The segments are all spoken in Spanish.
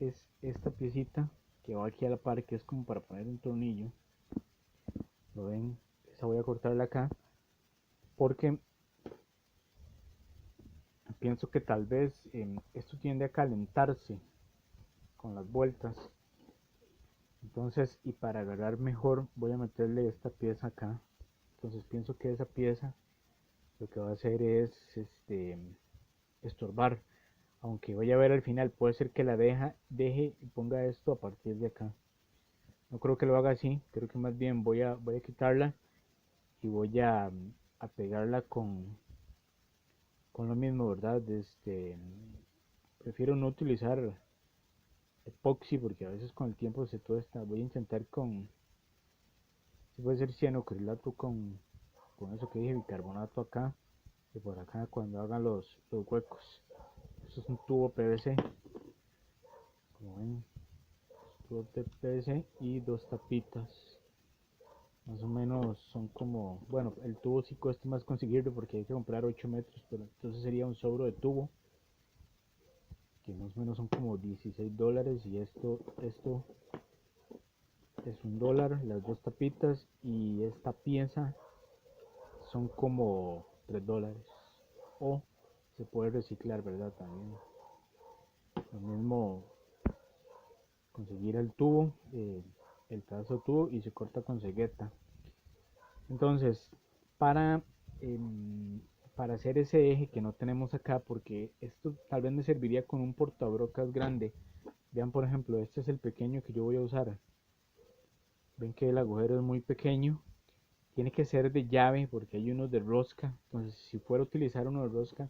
es esta piecita que va aquí a la par, que es como para poner un tornillo. ¿Lo ven? Esa voy a cortarla acá porque pienso que tal vez esto tiende a calentarse con las vueltas. Entonces, y para agarrar mejor voy a meterle esta pieza acá. Entonces pienso que esa pieza lo que va a hacer es estorbar. Aunque voy a ver al final, puede ser que la deje y ponga esto a partir de acá. No creo que lo haga así, creo que más bien voy a quitarla y voy a pegarla con lo mismo, ¿verdad? Prefiero no utilizar epoxi porque a veces con el tiempo se tuesta. Voy a intentar si puede ser cianocrilato con eso que dije, bicarbonato acá y por acá cuando hagan los huecos. Esto es un tubo PVC, como ven, tubo de PVC y dos tapitas. Más o menos son como, bueno, el tubo sí cuesta más conseguirlo porque hay que comprar 8 metros, pero entonces sería un sobro de tubo que más o menos son como $16 y esto es $1, las dos tapitas y esta pieza son como $3 o se puede reciclar, ¿verdad? También lo mismo conseguir el tubo, el pedazo de tubo y se corta con cegueta. Entonces, para, em, para hacer ese eje que no tenemos acá, porque esto tal vez me serviría con un portabrocas grande. Vean, por ejemplo, este es el pequeño que yo voy a usar. Ven que el agujero es muy pequeño. Tiene que ser de llave porque hay unos de rosca. Entonces, si fuera a utilizar uno de rosca,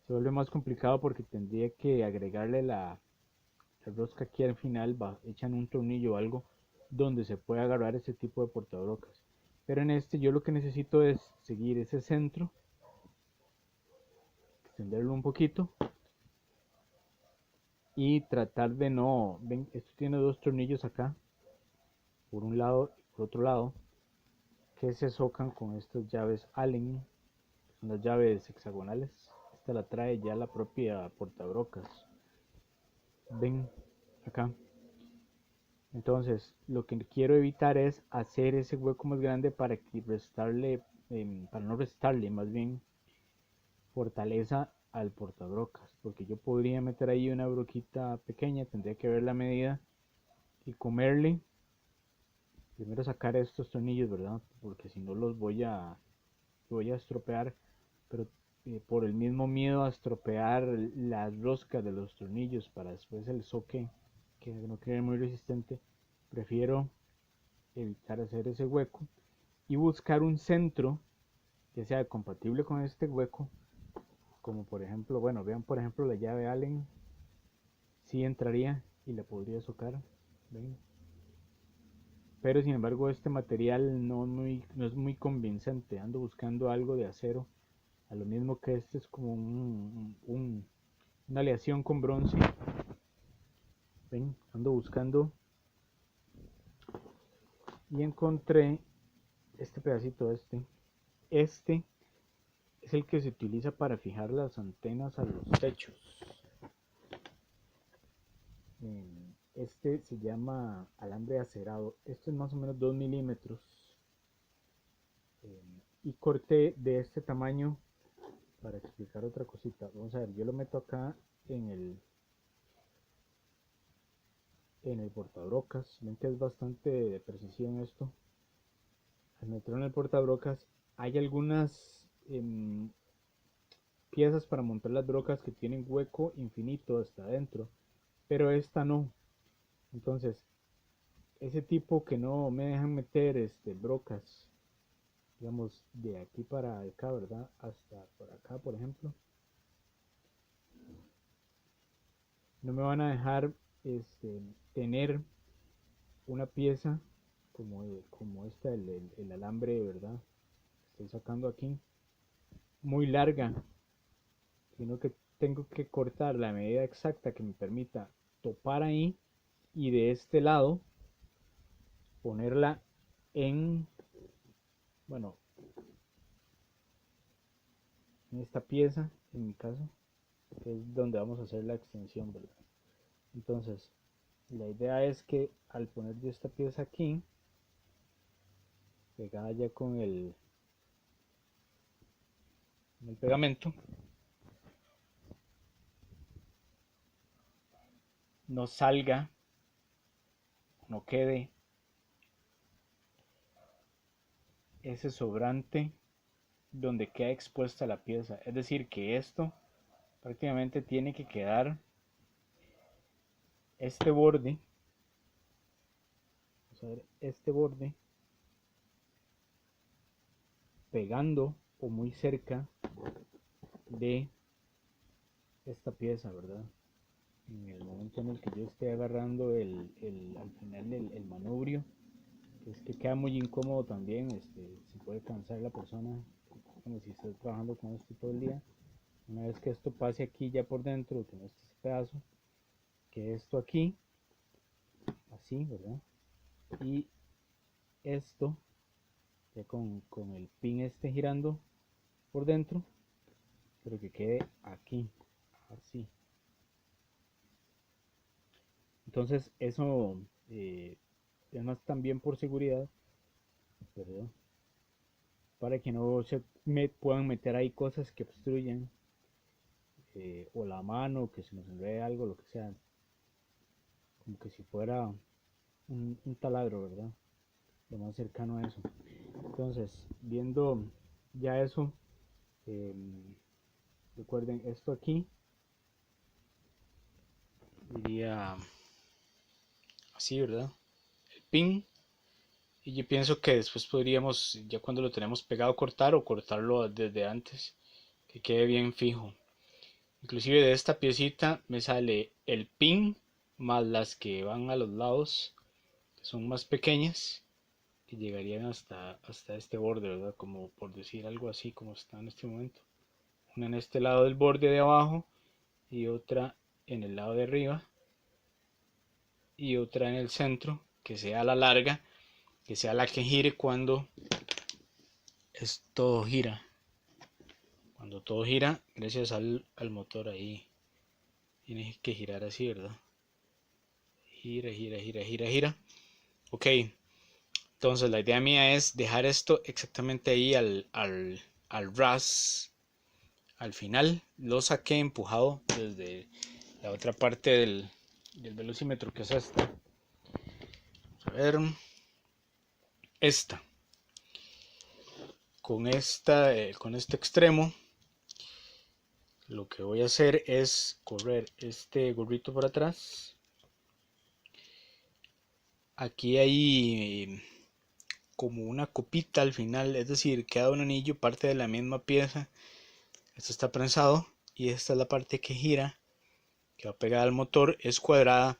se vuelve más complicado porque tendría que agregarle la rosca aquí al final, echan un tornillo o algo donde se puede agarrar este tipo de portabrocas. Pero en este yo lo que necesito es seguir ese centro, extenderlo un poquito y tratar de no, ven, esto tiene dos tornillos acá, por un lado y por otro lado, que se socan con estas llaves Allen, son las llaves hexagonales. Esta la trae ya la propia portabrocas. Ven acá. Entonces, lo que quiero evitar es hacer ese hueco más grande para que restarle, para no restarle, más bien fortaleza al portabrocas, porque yo podría meter ahí una broquita pequeña, tendría que ver la medida y comerle. Primero sacar estos tornillos, ¿verdad? Porque si no voy a estropear, pero por el mismo miedo a estropear las roscas de los tornillos para después el soque que no quede muy resistente, prefiero evitar hacer ese hueco y buscar un centro que sea compatible con este hueco, como por ejemplo, bueno, vean por ejemplo la llave Allen, sí entraría y la podría socar, ¿ven? Pero sin embargo este material no es muy convincente, ando buscando algo de acero, a lo mismo que este es como una aleación con bronce, ven, ando buscando y encontré este pedacito, este es el que se utiliza para fijar las antenas a los techos. Este se llama alambre acerado, esto es más o menos 2 milímetros y corté de este tamaño para explicar otra cosita. Vamos a ver, yo lo meto acá en el portabrocas, ven que es bastante de precisión esto. Al meterlo en el portabrocas hay algunas piezas para montar las brocas que tienen hueco infinito hasta adentro, pero esta no. Entonces, ese tipo que no me dejan meter brocas, digamos, de aquí para acá, ¿verdad? Hasta por acá, por ejemplo. No me van a dejar tener una pieza como esta, el alambre, ¿verdad? Estoy sacando aquí, muy larga, sino que tengo que cortar la medida exacta que me permita topar ahí y de este lado ponerla en, bueno, en esta pieza, en mi caso, que es donde vamos a hacer la extensión, ¿verdad? Entonces la idea es que al poner yo esta pieza aquí pegada ya con el pegamento, no salga, no quede ese sobrante donde queda expuesta la pieza. Es decir, que esto prácticamente tiene que quedar este borde, vamos a ver, este borde pegando o muy cerca de esta pieza, ¿verdad? En el momento en el que yo esté agarrando al final el manubrio, es que queda muy incómodo también, se puede cansar la persona, como si esté trabajando con esto todo el día. Una vez que esto pase aquí ya por dentro, tengo este pedazo, que esto aquí, así, ¿verdad? Y esto, ya con el pin este girando por dentro, pero que quede aquí, así. Entonces eso es más también por seguridad, ¿verdad? Para que no se puedan meter ahí cosas que obstruyan, o la mano, que se nos enrede algo, lo que sea, como que si fuera un taladro, ¿verdad? Lo más cercano a eso. Entonces, viendo ya eso, eh, recuerden esto aquí, iría así, ¿verdad? El pin. Y yo pienso que después podríamos, ya cuando lo tenemos pegado, cortar o cortarlo desde antes, que quede bien fijo. Inclusive de esta piecita me sale el pin más las que van a los lados, que son más pequeñas, que llegarían hasta este borde, ¿verdad? Como por decir algo así como está en este momento. Una en este lado del borde de abajo y otra en el lado de arriba y otra en el centro, que sea la larga, que sea la que gire cuando esto gira. Cuando todo gira, gracias al motor ahí, tiene que girar así, ¿verdad? Gira, gira, gira, gira, gira. Ok, entonces la idea mía es dejar esto exactamente ahí al ras, al final. Lo saqué empujado desde la otra parte del velocímetro, que es esta. Vamos a ver, esta. Con este extremo, lo que voy a hacer es correr este gorrito por atrás. Aquí hay como una copita al final, es decir, queda un anillo, parte de la misma pieza. Esto está prensado y esta es la parte que gira, que va pegada al motor, es cuadrada.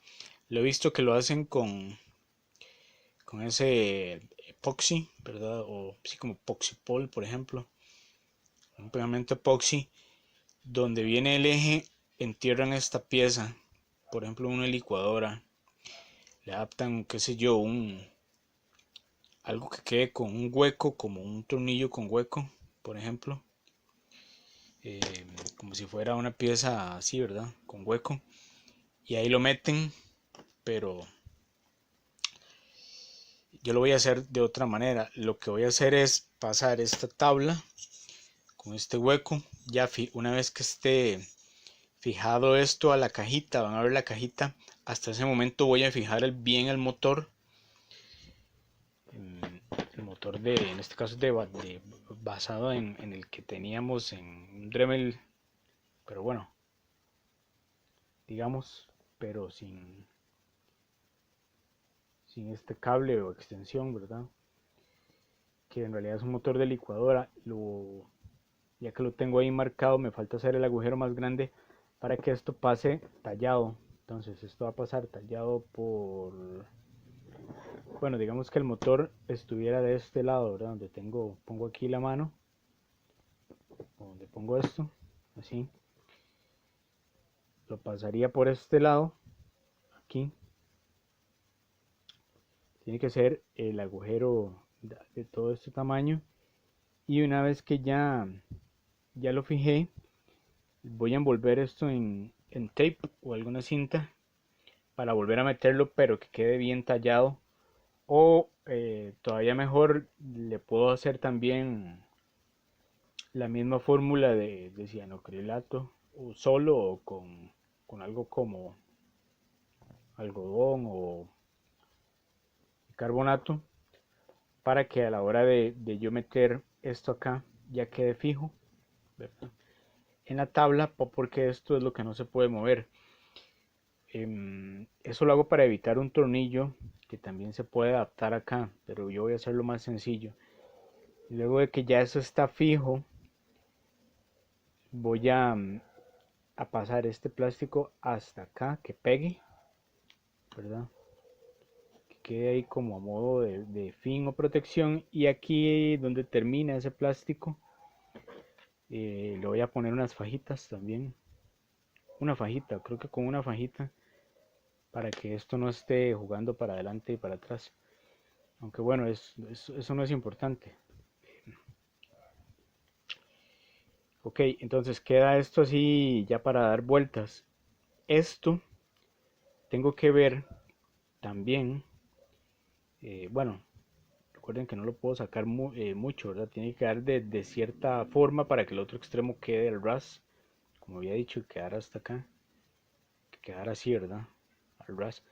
Lo he visto que lo hacen con ese epoxi, ¿verdad? O sí, como Poxipol, por ejemplo, un pegamento epoxi, donde viene el eje, entierran esta pieza, por ejemplo, una licuadora, le adaptan, qué sé yo, algo que quede con un hueco, como un tornillo con hueco, por ejemplo, eh, como si fuera una pieza así, ¿verdad? Con hueco, y ahí lo meten, pero yo lo voy a hacer de otra manera. Lo que voy a hacer es pasar esta tabla con este hueco, ya una vez que esté fijado esto a la cajita, van a ver la cajita, hasta ese momento voy a fijar bien el motor, el motor en este caso basado en el que teníamos en un Dremel, pero bueno, digamos, pero sin este cable o extensión, ¿verdad? Que en realidad es un motor de licuadora. Ya que lo tengo ahí marcado, me falta hacer el agujero más grande para que esto pase tallado. Entonces esto va a pasar tallado bueno, digamos que el motor estuviera de este lado, ¿verdad? Donde pongo aquí la mano, donde pongo esto, así. Lo pasaría por este lado, aquí. Tiene que ser el agujero de todo este tamaño. Y una vez que ya lo fijé, voy a envolver esto en tape o alguna cinta para volver a meterlo, pero que quede bien tallado. O todavía mejor, le puedo hacer también la misma fórmula de cianocrilato, o solo o con algo como algodón o carbonato, para que a la hora de yo meter esto acá ya quede fijo, ¿verdad?, en la tabla, porque esto es lo que no se puede mover. Eso lo hago para evitar un tornillo que también se puede adaptar acá, pero yo voy a hacerlo más sencillo. Luego de que ya eso está fijo, voy a pasar este plástico hasta acá, que pegue, ¿verdad?, que quede ahí como a modo de fin o protección. Y aquí donde termina ese plástico, le voy a poner unas fajitas también. Una fajita, creo que con una fajita, para que esto no esté jugando para adelante y para atrás. Aunque bueno, eso no es importante. Ok, entonces queda esto así ya para dar vueltas. Esto tengo que ver también, bueno, recuerden que no lo puedo sacar mucho, ¿verdad? Tiene que quedar de cierta forma para que el otro extremo quede al ras, como había dicho, quedar hasta acá, que quedar así, ¿verdad?, al ras.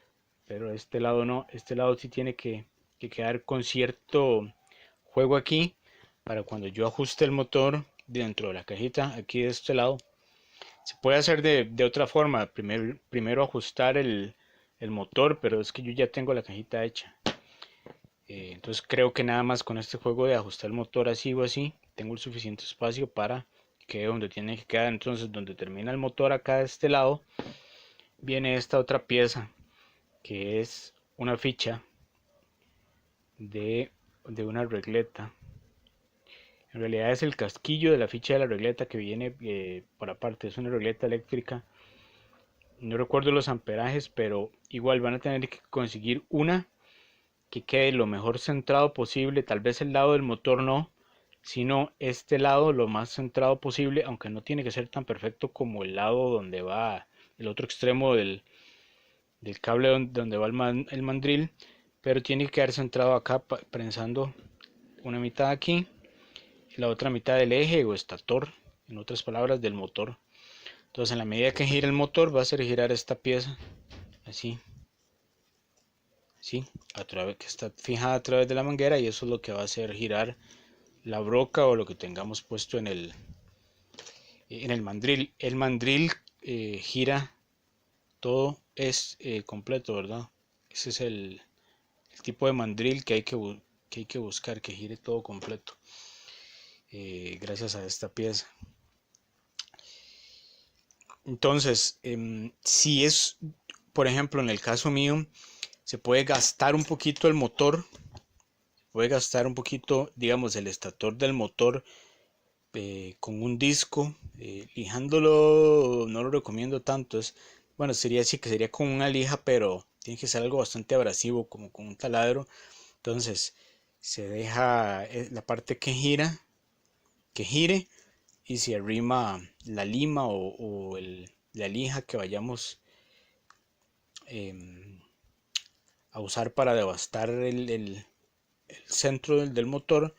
Pero este lado no, este lado sí tiene que quedar con cierto juego aquí, para cuando yo ajuste el motor dentro de la cajita, aquí de este lado. Se puede hacer de otra forma, primero ajustar el motor, pero es que yo ya tengo la cajita hecha. Entonces creo que nada más con este juego de ajustar el motor así o así, tengo el suficiente espacio para que quede donde tiene que quedar. Entonces donde termina el motor acá de este lado, viene esta otra pieza, que es una ficha de una regleta. En realidad es el casquillo de la ficha de la regleta que viene por aparte. Es una regleta eléctrica. No recuerdo los amperajes, pero igual van a tener que conseguir una que quede lo mejor centrado posible. Tal vez el lado del motor no, sino este lado lo más centrado posible, aunque no tiene que ser tan perfecto como el lado donde va el otro extremo del cable donde va el mandril, pero tiene que quedar centrado acá, prensando una mitad aquí y la otra mitad del eje o estator, en otras palabras, del motor. Entonces, en la medida que gira el motor, va a hacer girar esta pieza así, ¿sí?, que está fijada a través de la manguera, y eso es lo que va a hacer girar la broca o lo que tengamos puesto en el mandril. El mandril gira todo, es completo, ¿verdad? Ese es el tipo de mandril que hay que buscar, que gire todo completo, gracias a esta pieza. Entonces, si es, por ejemplo, en el caso mío, se puede gastar un poquito el motor, puede gastar un poquito, digamos, el estator del motor, con un disco, lijándolo no lo recomiendo tanto. Bueno, sería así, que sería con una lija, pero tiene que ser algo bastante abrasivo, como con un taladro. Entonces se deja la parte que gire, y se arrima la lima o la lija que vayamos eh, a usar para devastar el centro del motor,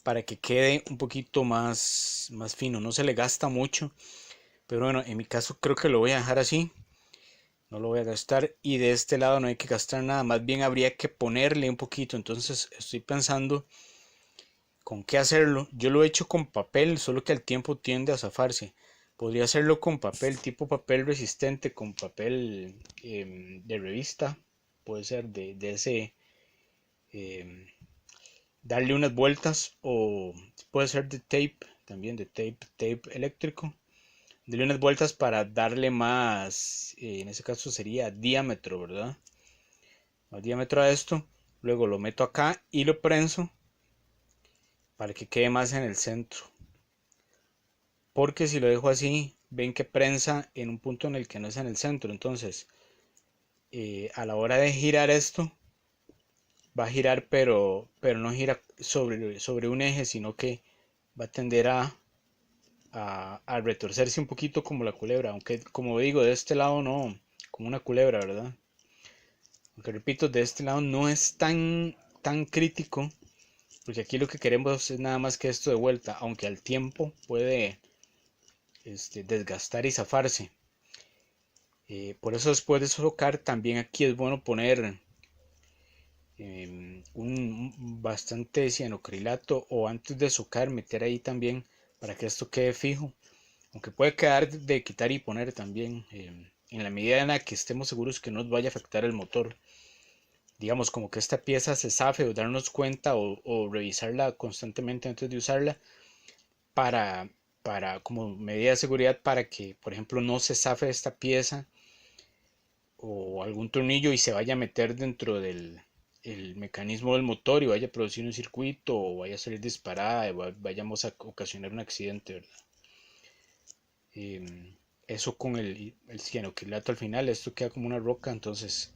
para que quede un poquito más fino. No se le gasta mucho, pero bueno, en mi caso creo que lo voy a dejar así, no lo voy a gastar. Y de este lado no hay que gastar nada, más bien habría que ponerle un poquito. Entonces estoy pensando con qué hacerlo. Yo lo he hecho con papel, solo que al tiempo tiende a zafarse. Podría hacerlo con papel, tipo papel resistente, con papel de revista, puede ser de ese, em, darle unas vueltas, o puede ser de tape, también de tape eléctrico. Darle unas vueltas para darle más, en ese caso sería diámetro, ¿verdad? Más diámetro a esto. Luego lo meto acá y lo prenso para que quede más en el centro. Porque si lo dejo así, ven que prensa en un punto en el que no es en el centro. Entonces, a la hora de girar esto, va a girar, pero no gira sobre un eje, sino que va a tender a retorcerse un poquito como la culebra. Aunque, como digo, de este lado no, como una culebra, ¿verdad? Aunque repito, de este lado no es tan crítico, porque aquí lo que queremos es nada más que esto de vuelta, aunque al tiempo puede desgastar y zafarse. Por eso después de socar también aquí es bueno poner un bastante cianocrilato, o antes de socar meter ahí también para que esto quede fijo, aunque puede quedar de quitar y poner también, en la medida en la que estemos seguros que no nos vaya a afectar el motor. Digamos, como que esta pieza se zafe, o darnos cuenta, o revisarla constantemente antes de usarla para, como medida de seguridad, para que por ejemplo no se zafe esta pieza o algún tornillo y se vaya a meter dentro del el mecanismo del motor y vaya a producir un circuito, o vaya a salir disparada y vayamos a ocasionar un accidente, ¿verdad? Eso con el cianocrilato al final, esto queda como una roca, entonces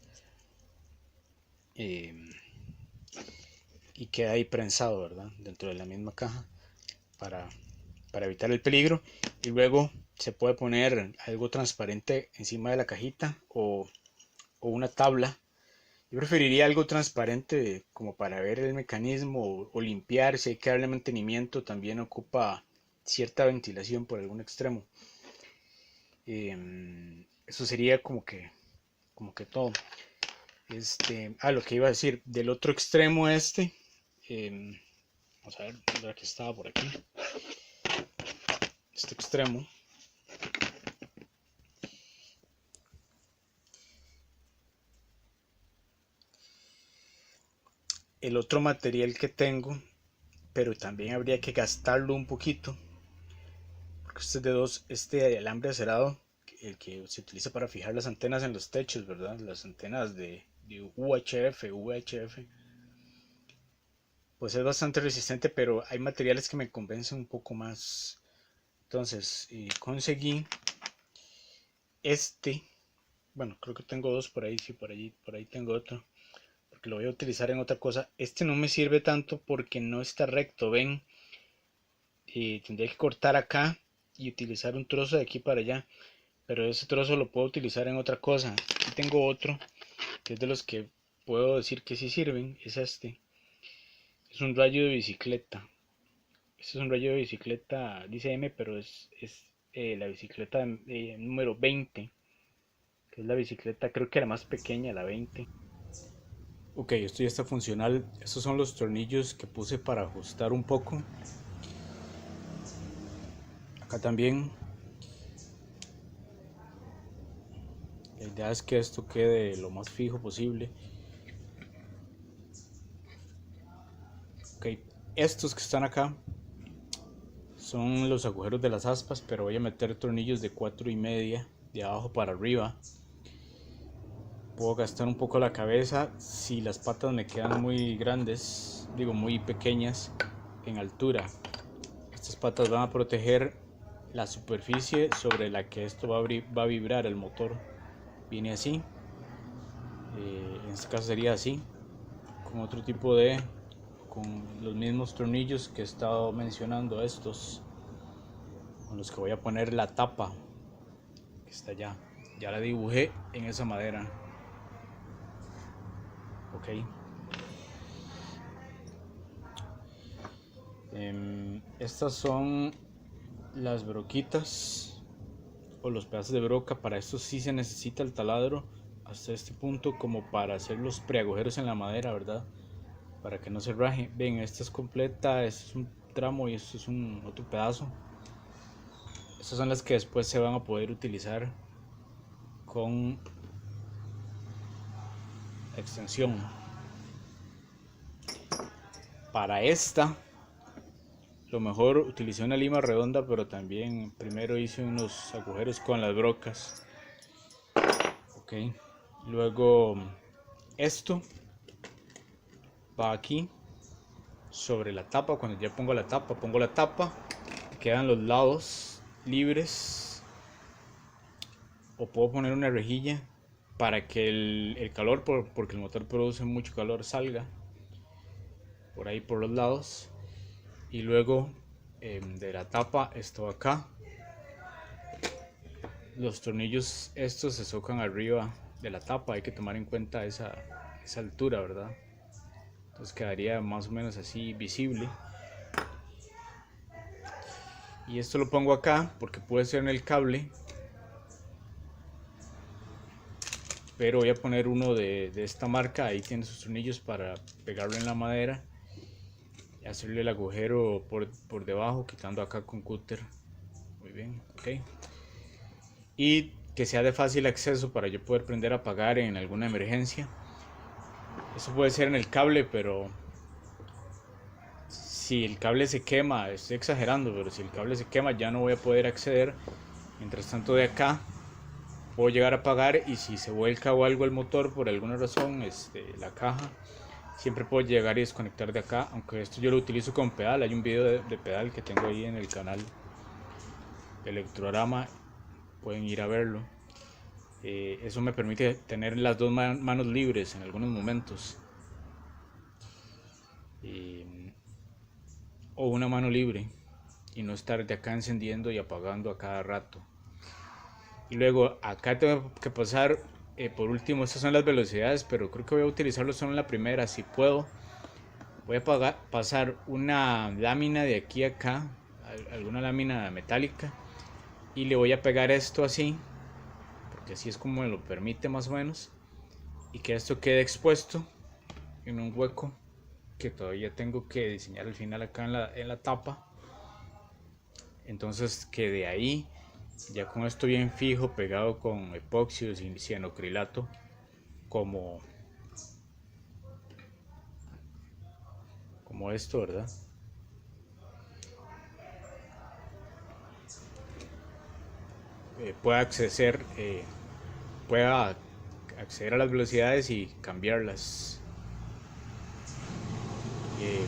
eh, y queda ahí prensado, ¿verdad? Dentro de la misma caja para, evitar el peligro. Y luego se puede poner algo transparente encima de la cajita, o una tabla. Yo preferiría algo transparente como para ver el mecanismo, o limpiar. Si hay que darle mantenimiento, también ocupa cierta ventilación por algún extremo. Eso sería como que todo. Lo que iba a decir, del otro extremo eh, vamos a ver, ya que estaba por aquí, este extremo, el otro material que tengo, pero también habría que gastarlo un poquito, porque este de alambre acerado, el que se utiliza para fijar las antenas en los techos, ¿verdad? Las antenas de VHF, pues es bastante resistente, pero hay materiales que me convencen un poco más. Entonces, conseguí este, bueno, creo que tengo dos por ahí, sí, por ahí tengo otro, porque lo voy a utilizar en otra cosa. Este no me sirve tanto porque no está recto, ven. Tendría que cortar acá y utilizar un trozo de aquí para allá, pero ese trozo lo puedo utilizar en otra cosa. Aquí tengo otro que es de los que puedo decir que sí sirven, es este. Es un rayo de bicicleta. Este es un rayo de bicicleta, dice M, pero es la bicicleta número 20, que es la bicicleta, creo que la más pequeña, la 20. Ok, esto ya está funcional. Estos son los tornillos que puse para ajustar un poco. Acá también. La idea es que esto quede lo más fijo posible. Ok, estos que están acá son los agujeros de las aspas, pero voy a meter tornillos de 4,5 de abajo para arriba. Puedo gastar un poco la cabeza si las patas me quedan muy grandes, digo muy pequeñas en altura. Estas patas van a proteger la superficie sobre la que esto va a vibrar el motor. Viene así, en este caso sería así, con otro tipo con los mismos tornillos que he estado mencionando, estos con los que voy a poner la tapa que está allá. Ya la dibujé en esa madera. Ok. Estas son las broquitas o los pedazos de broca. Para esto sí se necesita el taladro hasta este punto, como para hacer los preagujeros en la madera, ¿verdad? Para que no se raje. Ven, esta es completa, este es un tramo y esto es un otro pedazo. Estas son las que después se van a poder utilizar con extensión. Para esta, lo mejor utilicé una lima redonda, pero también primero hice unos agujeros con las brocas. Ok, luego esto va aquí sobre la tapa. Cuando ya pongo la tapa, quedan los lados libres, o puedo poner una rejilla para que el calor, porque el motor produce mucho calor, salga por ahí por los lados. Y luego de la tapa, esto acá, los tornillos estos se socan arriba de la tapa, hay que tomar en cuenta esa altura, ¿verdad? Entonces quedaría más o menos así visible. Y esto lo pongo acá porque puede ser en el cable, pero voy a poner uno de esta marca. Ahí tiene sus tornillos para pegarlo en la madera y hacerle el agujero por debajo, quitando acá con cúter. Muy bien, ok. Y que sea de fácil acceso para yo poder prender a apagar en alguna emergencia. Eso puede ser en el cable, pero si el cable se quema, estoy exagerando, pero si el cable se quema ya no voy a poder acceder. Mientras tanto, de acá puedo llegar a apagar, y si se vuelca o algo el motor por alguna razón, la caja, siempre puedo llegar y desconectar de acá. Aunque esto yo lo utilizo con pedal, hay un video de pedal que tengo ahí en el canal Electrorama, pueden ir a verlo. Eso me permite tener las dos manos libres en algunos momentos, o una mano libre, y no estar de acá encendiendo y apagando a cada rato. Y luego acá tengo que pasar, por último, estas son las velocidades, pero creo que voy a utilizarlo solo en la primera. Si puedo, voy a pasar una lámina de aquí a acá, alguna lámina metálica, y le voy a pegar esto así, porque así es como me lo permite más o menos, y que esto quede expuesto en un hueco que todavía tengo que diseñar al final acá en la tapa. Entonces que de ahí, ya con esto bien fijo, pegado con epoxi o cianocrilato, como esto, ¿verdad? Pueda acceder, pueda acceder a las velocidades y cambiarlas. Eh,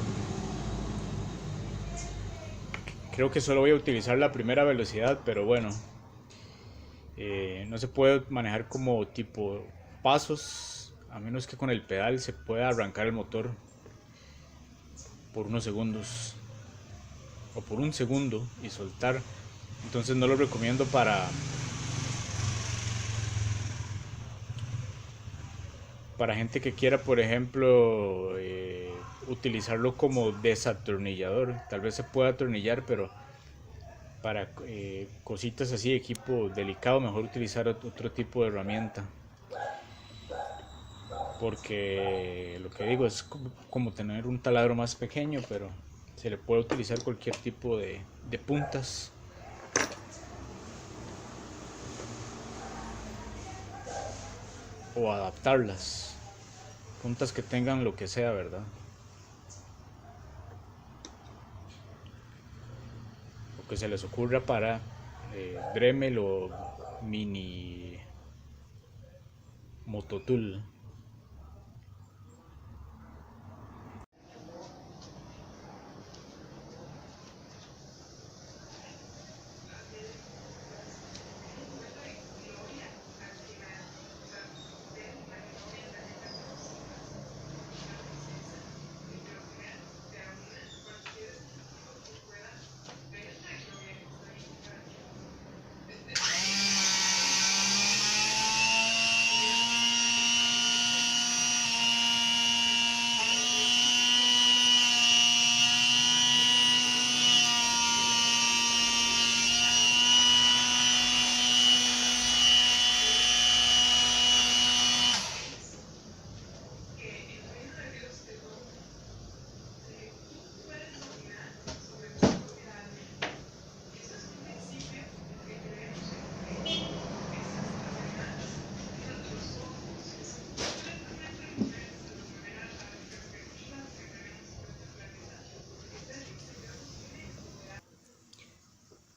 Creo que solo voy a utilizar la primera velocidad, pero bueno, no se puede manejar como tipo pasos, a menos que con el pedal se pueda arrancar el motor por unos segundos o por un segundo y soltar. Entonces no lo recomiendo para gente que quiera, por ejemplo, utilizarlo como desatornillador. Tal vez se pueda atornillar, pero para cositas así, equipo delicado, mejor utilizar otro tipo de herramienta. Porque lo que digo es como tener un taladro más pequeño, pero se le puede utilizar cualquier tipo de puntas, o adaptarlas, puntas que tengan lo que sea, ¿verdad? Lo que se les ocurra para Dremel o mini mototool.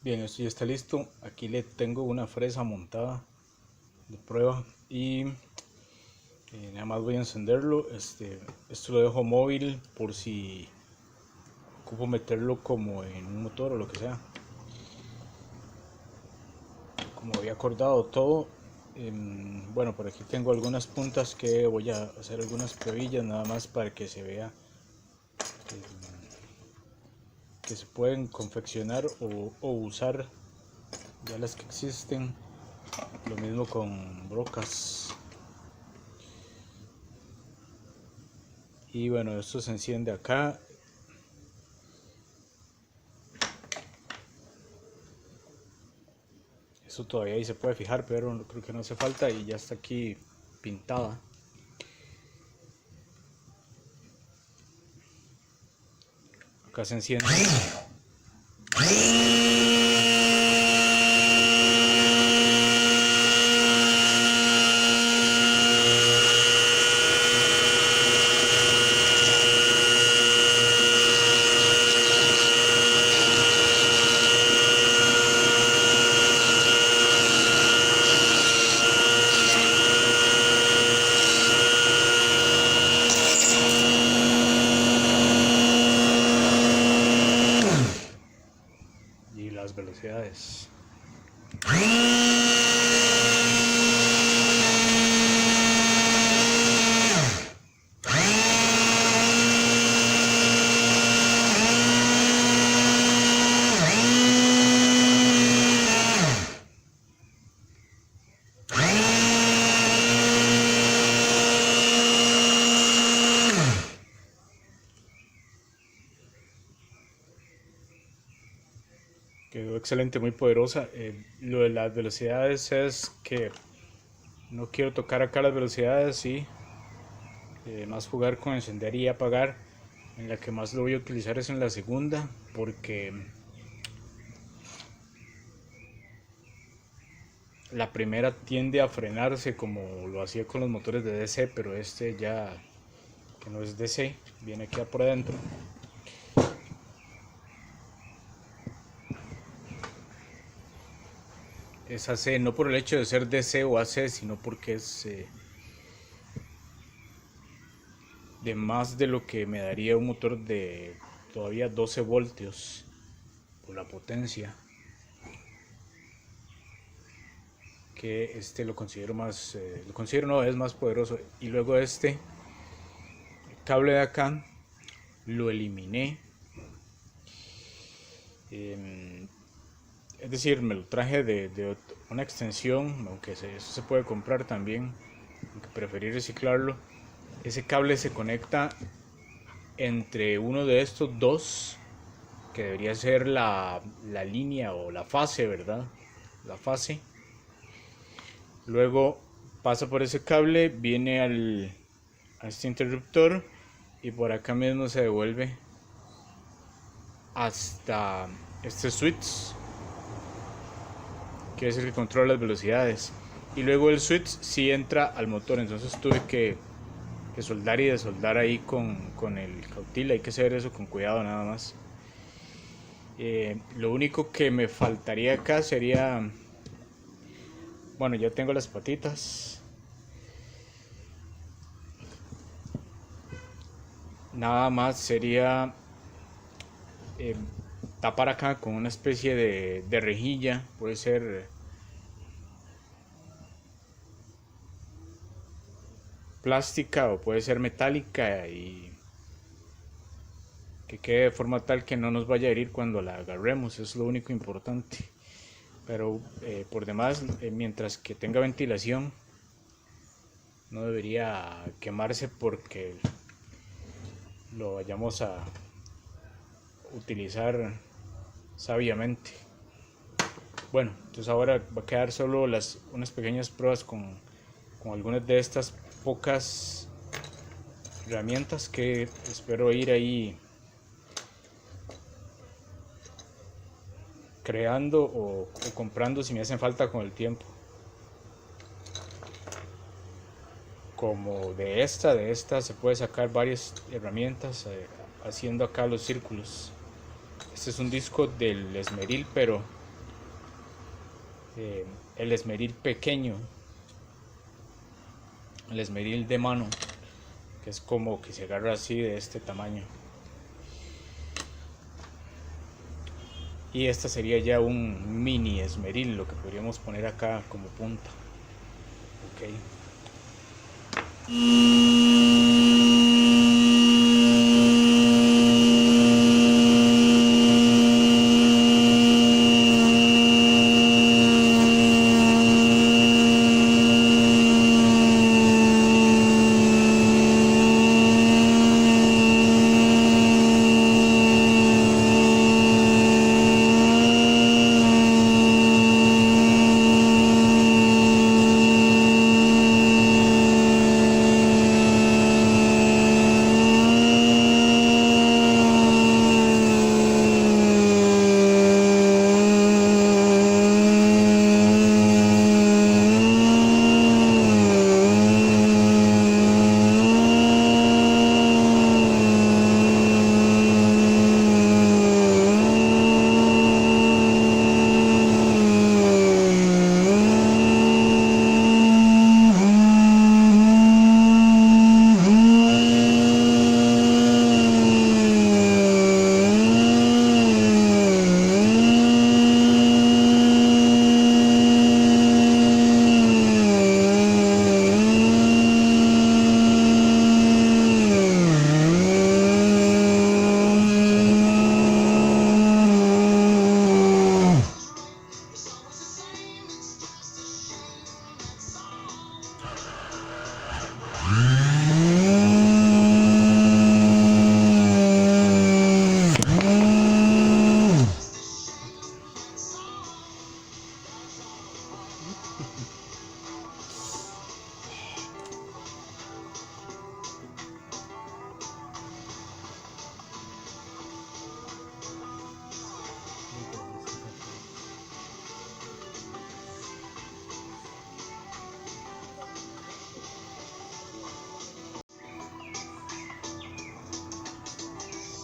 Bien, esto ya está listo. Aquí le tengo una fresa montada de prueba, y nada más voy a encenderlo. Esto lo dejo móvil por si ocupo meterlo como en un motor o lo que sea. Como había acordado todo, bueno, por aquí tengo algunas puntas que voy a hacer algunas pruebillas nada más para que se vea que se pueden confeccionar o usar ya las que existen. Lo mismo con brocas. Y bueno, esto se enciende acá. Eso todavía ahí se puede fijar, pero creo que no hace falta y ya está aquí pintada. Acá se enciende. Y las velocidades. Quedó excelente, muy poderosa. Lo de las velocidades es que no quiero tocar acá las velocidades y más jugar con encender y apagar. En la que más lo voy a utilizar es en la segunda, porque la primera tiende a frenarse como lo hacía con los motores de DC, pero este ya que no es DC, viene aquí por adentro. Es AC, no por el hecho de ser DC o AC, sino porque es de más de lo que me daría un motor de todavía 12 voltios por la potencia. Que este lo considero más, lo considero no, es más poderoso. Y luego este cable de acá lo eliminé. Es decir, me lo traje de una extensión, aunque eso se puede comprar también, aunque preferí reciclarlo. Ese cable se conecta entre uno de estos dos, que debería ser la línea o la fase, ¿verdad? La fase. Luego pasa por ese cable, viene a este interruptor y por acá mismo se devuelve hasta este switch, que es el que controla las velocidades. Y luego el switch sí entra al motor, entonces tuve que soldar y desoldar ahí con el cautil. Hay que hacer eso con cuidado nada más. Lo único que me faltaría acá sería, bueno, ya tengo las patitas, nada más sería tapar acá con una especie de rejilla, puede ser plástica o puede ser metálica, y que quede de forma tal que no nos vaya a herir cuando la agarremos. Es lo único importante. Pero por demás, mientras que tenga ventilación, no debería quemarse porque lo vayamos a utilizar sabiamente. Bueno, entonces ahora va a quedar solo unas pequeñas pruebas con algunas de estas pocas herramientas que espero ir ahí creando o comprando si me hacen falta con el tiempo. Como de esta se puede sacar varias herramientas haciendo acá los círculos. Este es un disco del esmeril, pero el esmeril pequeño, el esmeril de mano, que es como que se agarra así, de este tamaño. Y esta sería ya un mini esmeril, lo que podríamos poner acá como punta. Okay.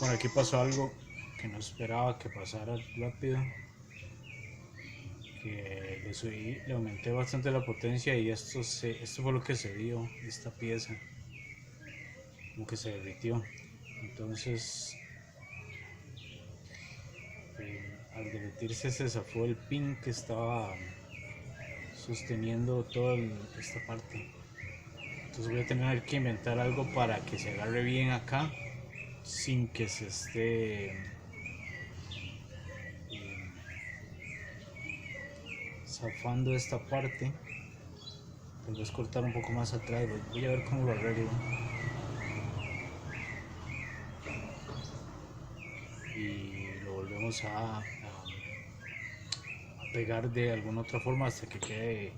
Bueno, aquí pasó algo que no esperaba que pasara rápido, que le aumenté bastante la potencia y esto fue lo que se vio, esta pieza, como que se derritió. Entonces, al derretirse se zafó el pin que estaba sosteniendo toda esta parte. Entonces voy a tener que inventar algo para que se agarre bien acá sin que se esté zafando esta parte. Tal vez cortar un poco más atrás. Voy a ver cómo lo arreglo y lo volvemos a pegar de alguna otra forma hasta que quede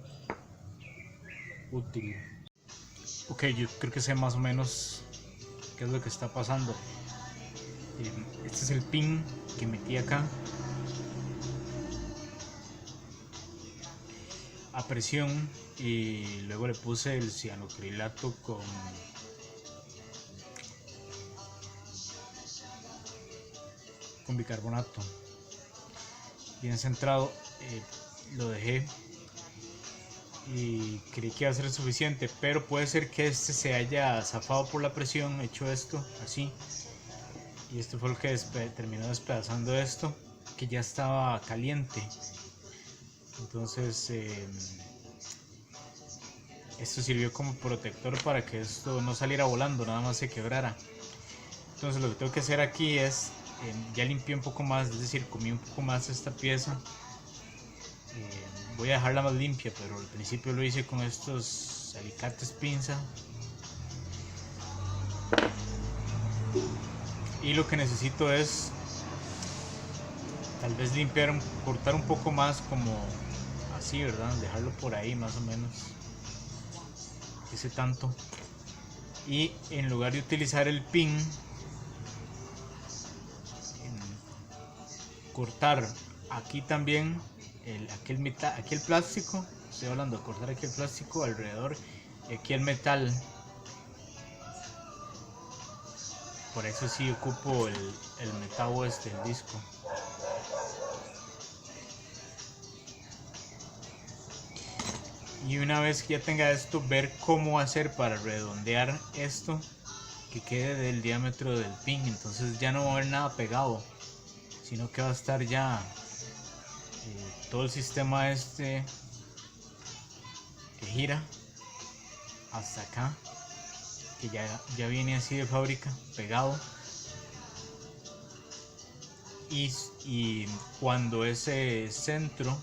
útil. Ok, yo creo que sé más o menos qué es lo que está pasando. Este es el pin que metí acá a presión y luego le puse el cianocrilato con bicarbonato bien centrado. Lo dejé y creí que iba a ser suficiente, pero puede ser que este se haya zafado por la presión, hecho esto así, y esto fue lo que terminó despedazando esto, que ya estaba caliente. Entonces esto sirvió como protector para que esto no saliera volando, nada más se quebrara. Entonces lo que tengo que hacer aquí es, ya limpié un poco más, es decir, comí un poco más esta pieza. Voy a dejarla más limpia, pero al principio lo hice con estos alicates pinza. Y lo que necesito es tal vez limpiar, cortar un poco más, como así, ¿verdad? Dejarlo por ahí más o menos, ese tanto. Y en lugar de utilizar el pin, cortar aquí también aquí el plástico. Estoy hablando de cortar aquí el plástico alrededor y aquí el metal. Por eso sí ocupo el metal el disco. Y una vez que ya tenga esto, ver cómo hacer para redondear esto que quede del diámetro del pin. Entonces ya no va a haber nada pegado, sino que va a estar ya todo el sistema que gira hasta acá, que ya viene así de fábrica, pegado. Y cuando ese centro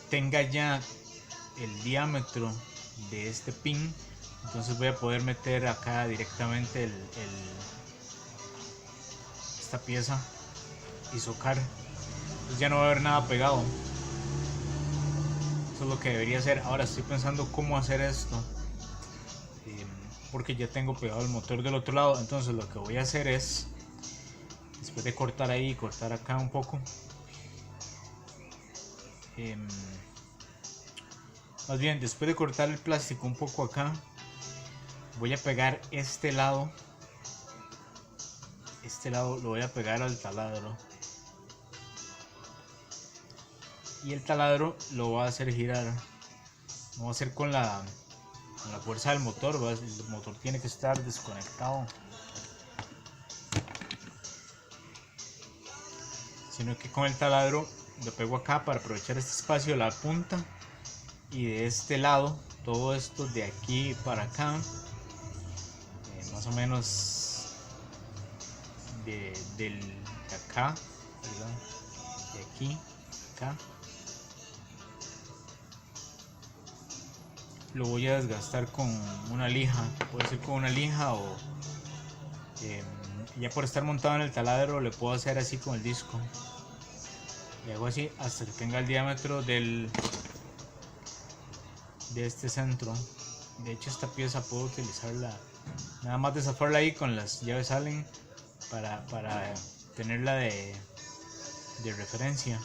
tenga ya el diámetro de este pin, entonces voy a poder meter acá directamente esta pieza y socar. Entonces ya no va a haber nada pegado. Eso es lo que debería hacer. Ahora estoy pensando cómo hacer esto, porque ya tengo pegado el motor del otro lado. Entonces lo que voy a hacer es, después de cortar ahí y cortar acá un poco, más bien después de cortar el plástico un poco acá, voy a pegar este lado lo voy a pegar al taladro, y el taladro lo voy a hacer girar. No voy a hacer con la fuerza del motor, el motor tiene que estar desconectado, sino que con el taladro lo pego acá para aprovechar este espacio de la punta, y de este lado todo esto de aquí para acá, más o menos de acá, ¿verdad? De aquí acá, lo voy a desgastar con una lija. Puede ser con una lija o ya por estar montado en el taladro le puedo hacer así con el disco. Y hago así hasta que tenga el diámetro de este centro. De hecho esta pieza puedo utilizarla, nada más desafarla ahí con las llaves Allen para tenerla de referencia.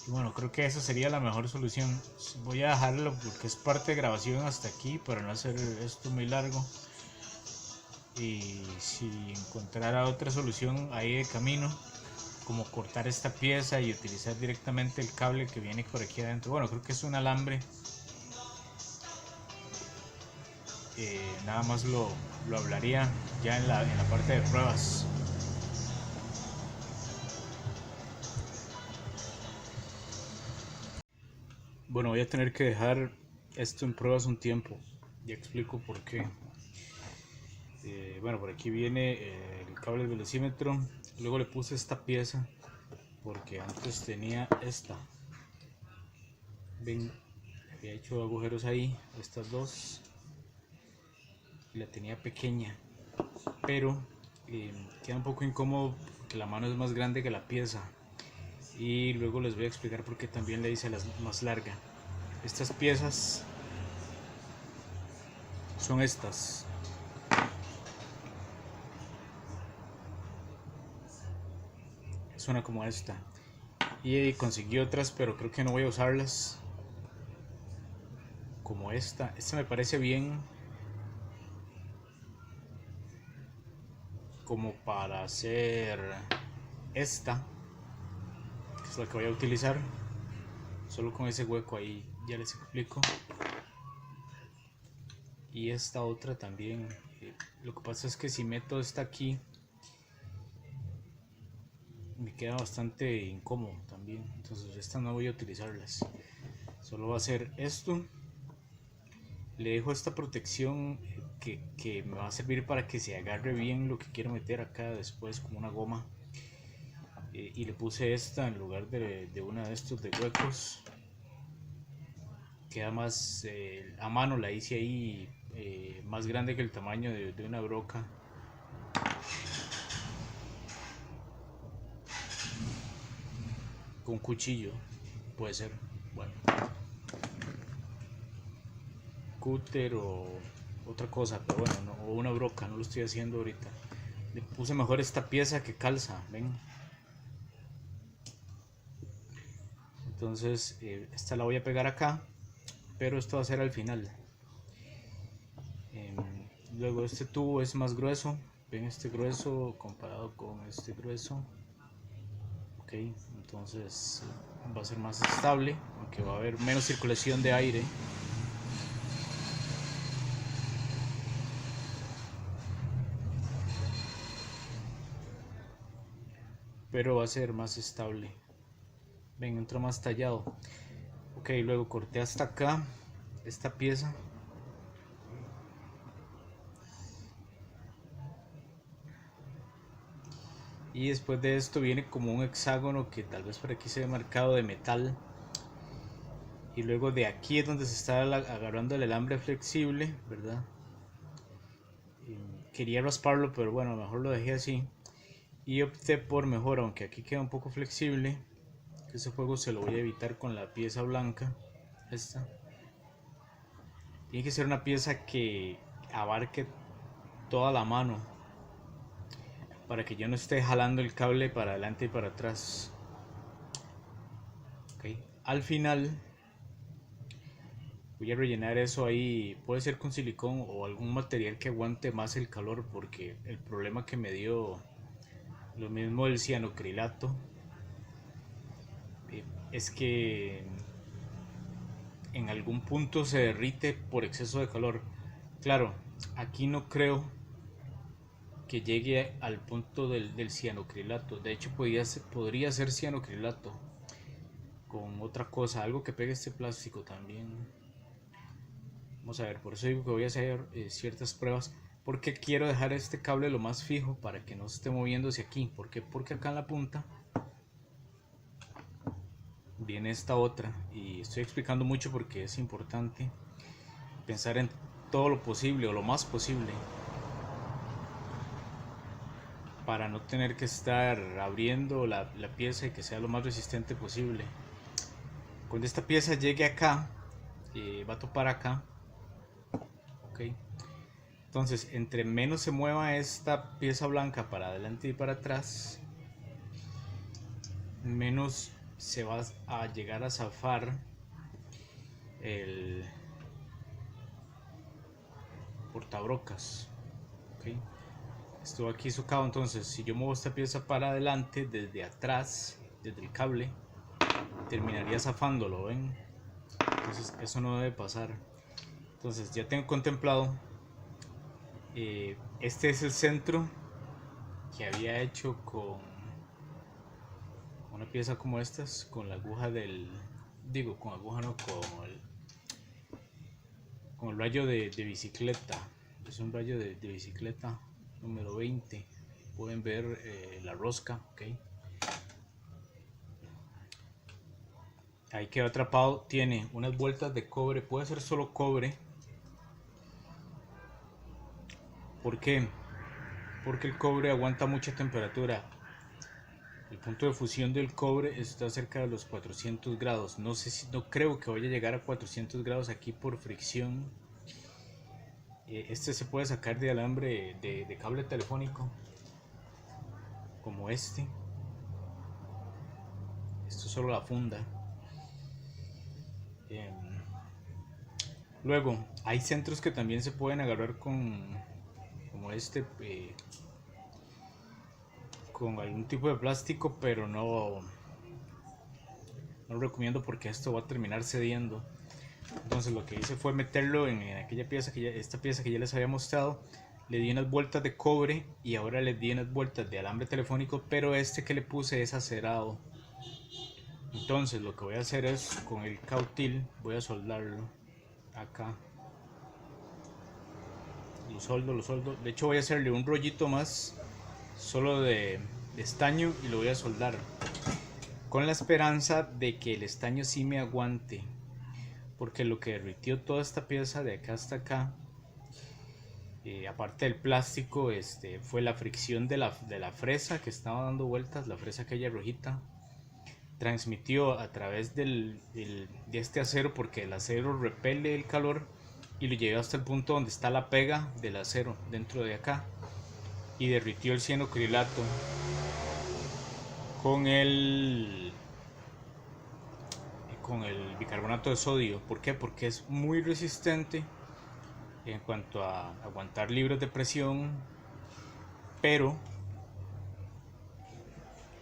Y bueno, creo que esa sería la mejor solución. Voy a dejarlo porque es parte de grabación hasta aquí para no hacer esto muy largo. Y si encontrara otra solución ahí de camino, como cortar esta pieza y utilizar directamente el cable que viene por aquí adentro. Bueno, creo que es un alambre. Nada más lo hablaría ya en la parte de pruebas. Bueno, voy a tener que dejar esto en pruebas un tiempo. Ya explico por qué. Bueno, por aquí viene el cable del velocímetro. Luego le puse esta pieza porque antes tenía esta. Ven, había hecho agujeros ahí, estas dos. Y la tenía pequeña. Pero queda un poco incómodo porque la mano es más grande que la pieza. Y luego les voy a explicar por qué también le hice la más larga. Estas piezas son estas. Suena como esta. Y conseguí otras, pero creo que no voy a usarlas. Como esta. Esta me parece bien como para hacer esta, que es la que voy a utilizar. Solo con ese hueco ahí ya les explico. Y esta otra también. Lo que pasa es que si meto esta aquí me queda bastante incómodo también. Entonces esta no voy a utilizarlas. Solo va a ser esto. Le dejo esta protección que me va a servir para que se agarre bien lo que quiero meter acá después, como una goma. Y le puse esta en lugar de una de estos de huecos. Queda más a mano, la hice ahí más grande que el tamaño de una broca. Con cuchillo puede ser, bueno, cúter o otra cosa, pero bueno, no, o una broca, no lo estoy haciendo ahorita. Le puse mejor esta pieza que calza, ven. Entonces esta la voy a pegar acá, pero esto va a ser al final. Luego este tubo es más grueso, ven este grueso comparado con este grueso. Ok, entonces va a ser más estable, aunque va a haber menos circulación de aire. Pero va a ser más estable. Ven, entra más tallado. Ok, luego corté hasta acá esta pieza. Y después de esto viene como un hexágono que tal vez por aquí se ve marcado de metal. Y luego de aquí es donde se está agarrando el alambre flexible, ¿verdad? Quería rasparlo, pero bueno, mejor lo dejé así. Y opté por mejor, aunque aquí queda un poco flexible. Ese juego se lo voy a evitar con la pieza blanca. Esta. Tiene que ser una pieza que abarque toda la mano, para que yo no esté jalando el cable para adelante y para atrás. Okay. Al final voy a rellenar eso ahí, puede ser con silicón o algún material que aguante más el calor, porque el problema que me dio lo mismo el cianocrilato es que en algún punto se derrite por exceso de calor. Claro, aquí no creo que llegue al punto del cianocrilato. De hecho, podría ser cianocrilato con otra cosa, algo que pegue este plástico también. Vamos a ver, por eso digo que voy a hacer ciertas pruebas, porque quiero dejar este cable lo más fijo para que no se esté moviéndose aquí. ¿Por qué? Porque acá en la punta viene esta otra, y estoy explicando mucho porque es importante pensar en todo lo posible o lo más posible para no tener que estar abriendo la pieza y que sea lo más resistente posible. Cuando esta pieza llegue acá, va a topar acá. Okay. Entonces, entre menos se mueva esta pieza blanca para adelante y para atrás, menos se va a llegar a zafar el portabrocas. ¿Okay? Esto aquí socado, entonces si yo muevo esta pieza para adelante desde atrás, desde el cable, terminaría zafándolo, ¿ven? Entonces eso no debe pasar. Entonces ya tengo contemplado, este es el centro que había hecho con una pieza como estas, con la aguja con aguja no, con el rayo de bicicleta. Es un rayo de bicicleta número 20. Pueden ver la rosca, ¿ok? Ahí quedó atrapado. Tiene unas vueltas de cobre, puede ser solo cobre. ¿Por qué? Porque el cobre aguanta mucha temperatura. El punto de fusión del cobre está cerca de los 400 grados. No creo que vaya a llegar a 400 grados aquí por fricción. Este se puede sacar de alambre de cable telefónico, como este. Esto es solo la funda. Luego, hay centros que también se pueden agarrar como este, con algún tipo de plástico, pero no lo recomiendo porque esto va a terminar cediendo. Entonces lo que hice fue meterlo en aquella pieza esta pieza que ya les había mostrado. Le di unas vueltas de cobre y ahora le di unas vueltas de alambre telefónico, pero este que le puse es acerado. Entonces lo que voy a hacer es, con el cautil voy a soldarlo acá. Lo soldo. De hecho voy a hacerle un rollito más, solo de estaño, y lo voy a soldar, con la esperanza de que el estaño sí me aguante. Porque lo que derritió toda esta pieza de acá hasta acá, aparte del plástico, fue la fricción de la fresa que estaba dando vueltas, la fresa aquella rojita. Transmitió a través de este acero, porque el acero repele el calor, y lo llevó hasta el punto donde está la pega del acero dentro de acá, y derritió el cianocrilato con el bicarbonato de sodio. ¿Por qué? Porque es muy resistente en cuanto a aguantar libres de presión, pero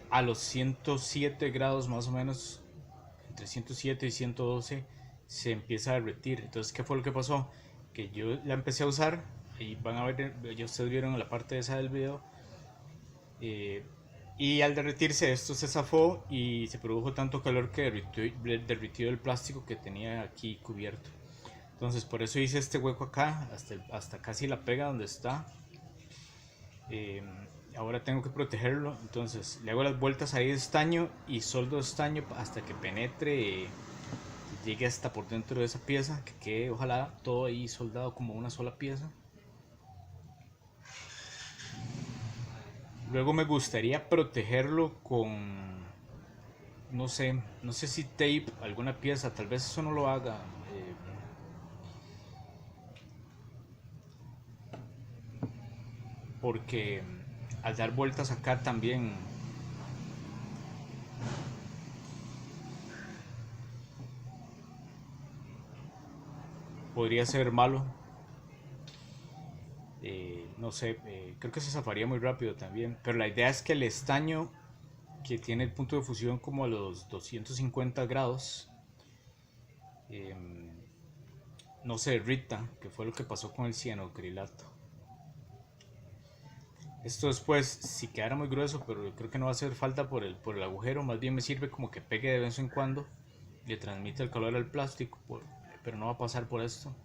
a los 107 grados más o menos, entre 107 y 112, se empieza a derretir. Entonces, ¿qué fue lo que pasó? Que yo la empecé a usar, y van a ver, ya ustedes vieron en la parte esa del video, y al derretirse esto se zafó y se produjo tanto calor que derritió el plástico que tenía aquí cubierto. Entonces por eso hice este hueco acá, hasta casi la pega donde está. Ahora tengo que protegerlo, entonces le hago las vueltas ahí de estaño y soldo de estaño hasta que penetre, llegue hasta por dentro de esa pieza, que quede ojalá todo ahí soldado como una sola pieza. Luego me gustaría protegerlo con, no sé si tape, alguna pieza, tal vez eso no lo haga. Porque al dar vueltas acá también podría ser malo. No sé, creo que se zafaría muy rápido también, pero la idea es que el estaño, que tiene el punto de fusión como a los 250 grados, no se derrita, que fue lo que pasó con el cianocrilato. Esto después, si quedara muy grueso, pero creo que no va a hacer falta por el agujero, más bien me sirve como que pegue de vez en cuando, le transmite el calor al plástico, pero no va a pasar por esto.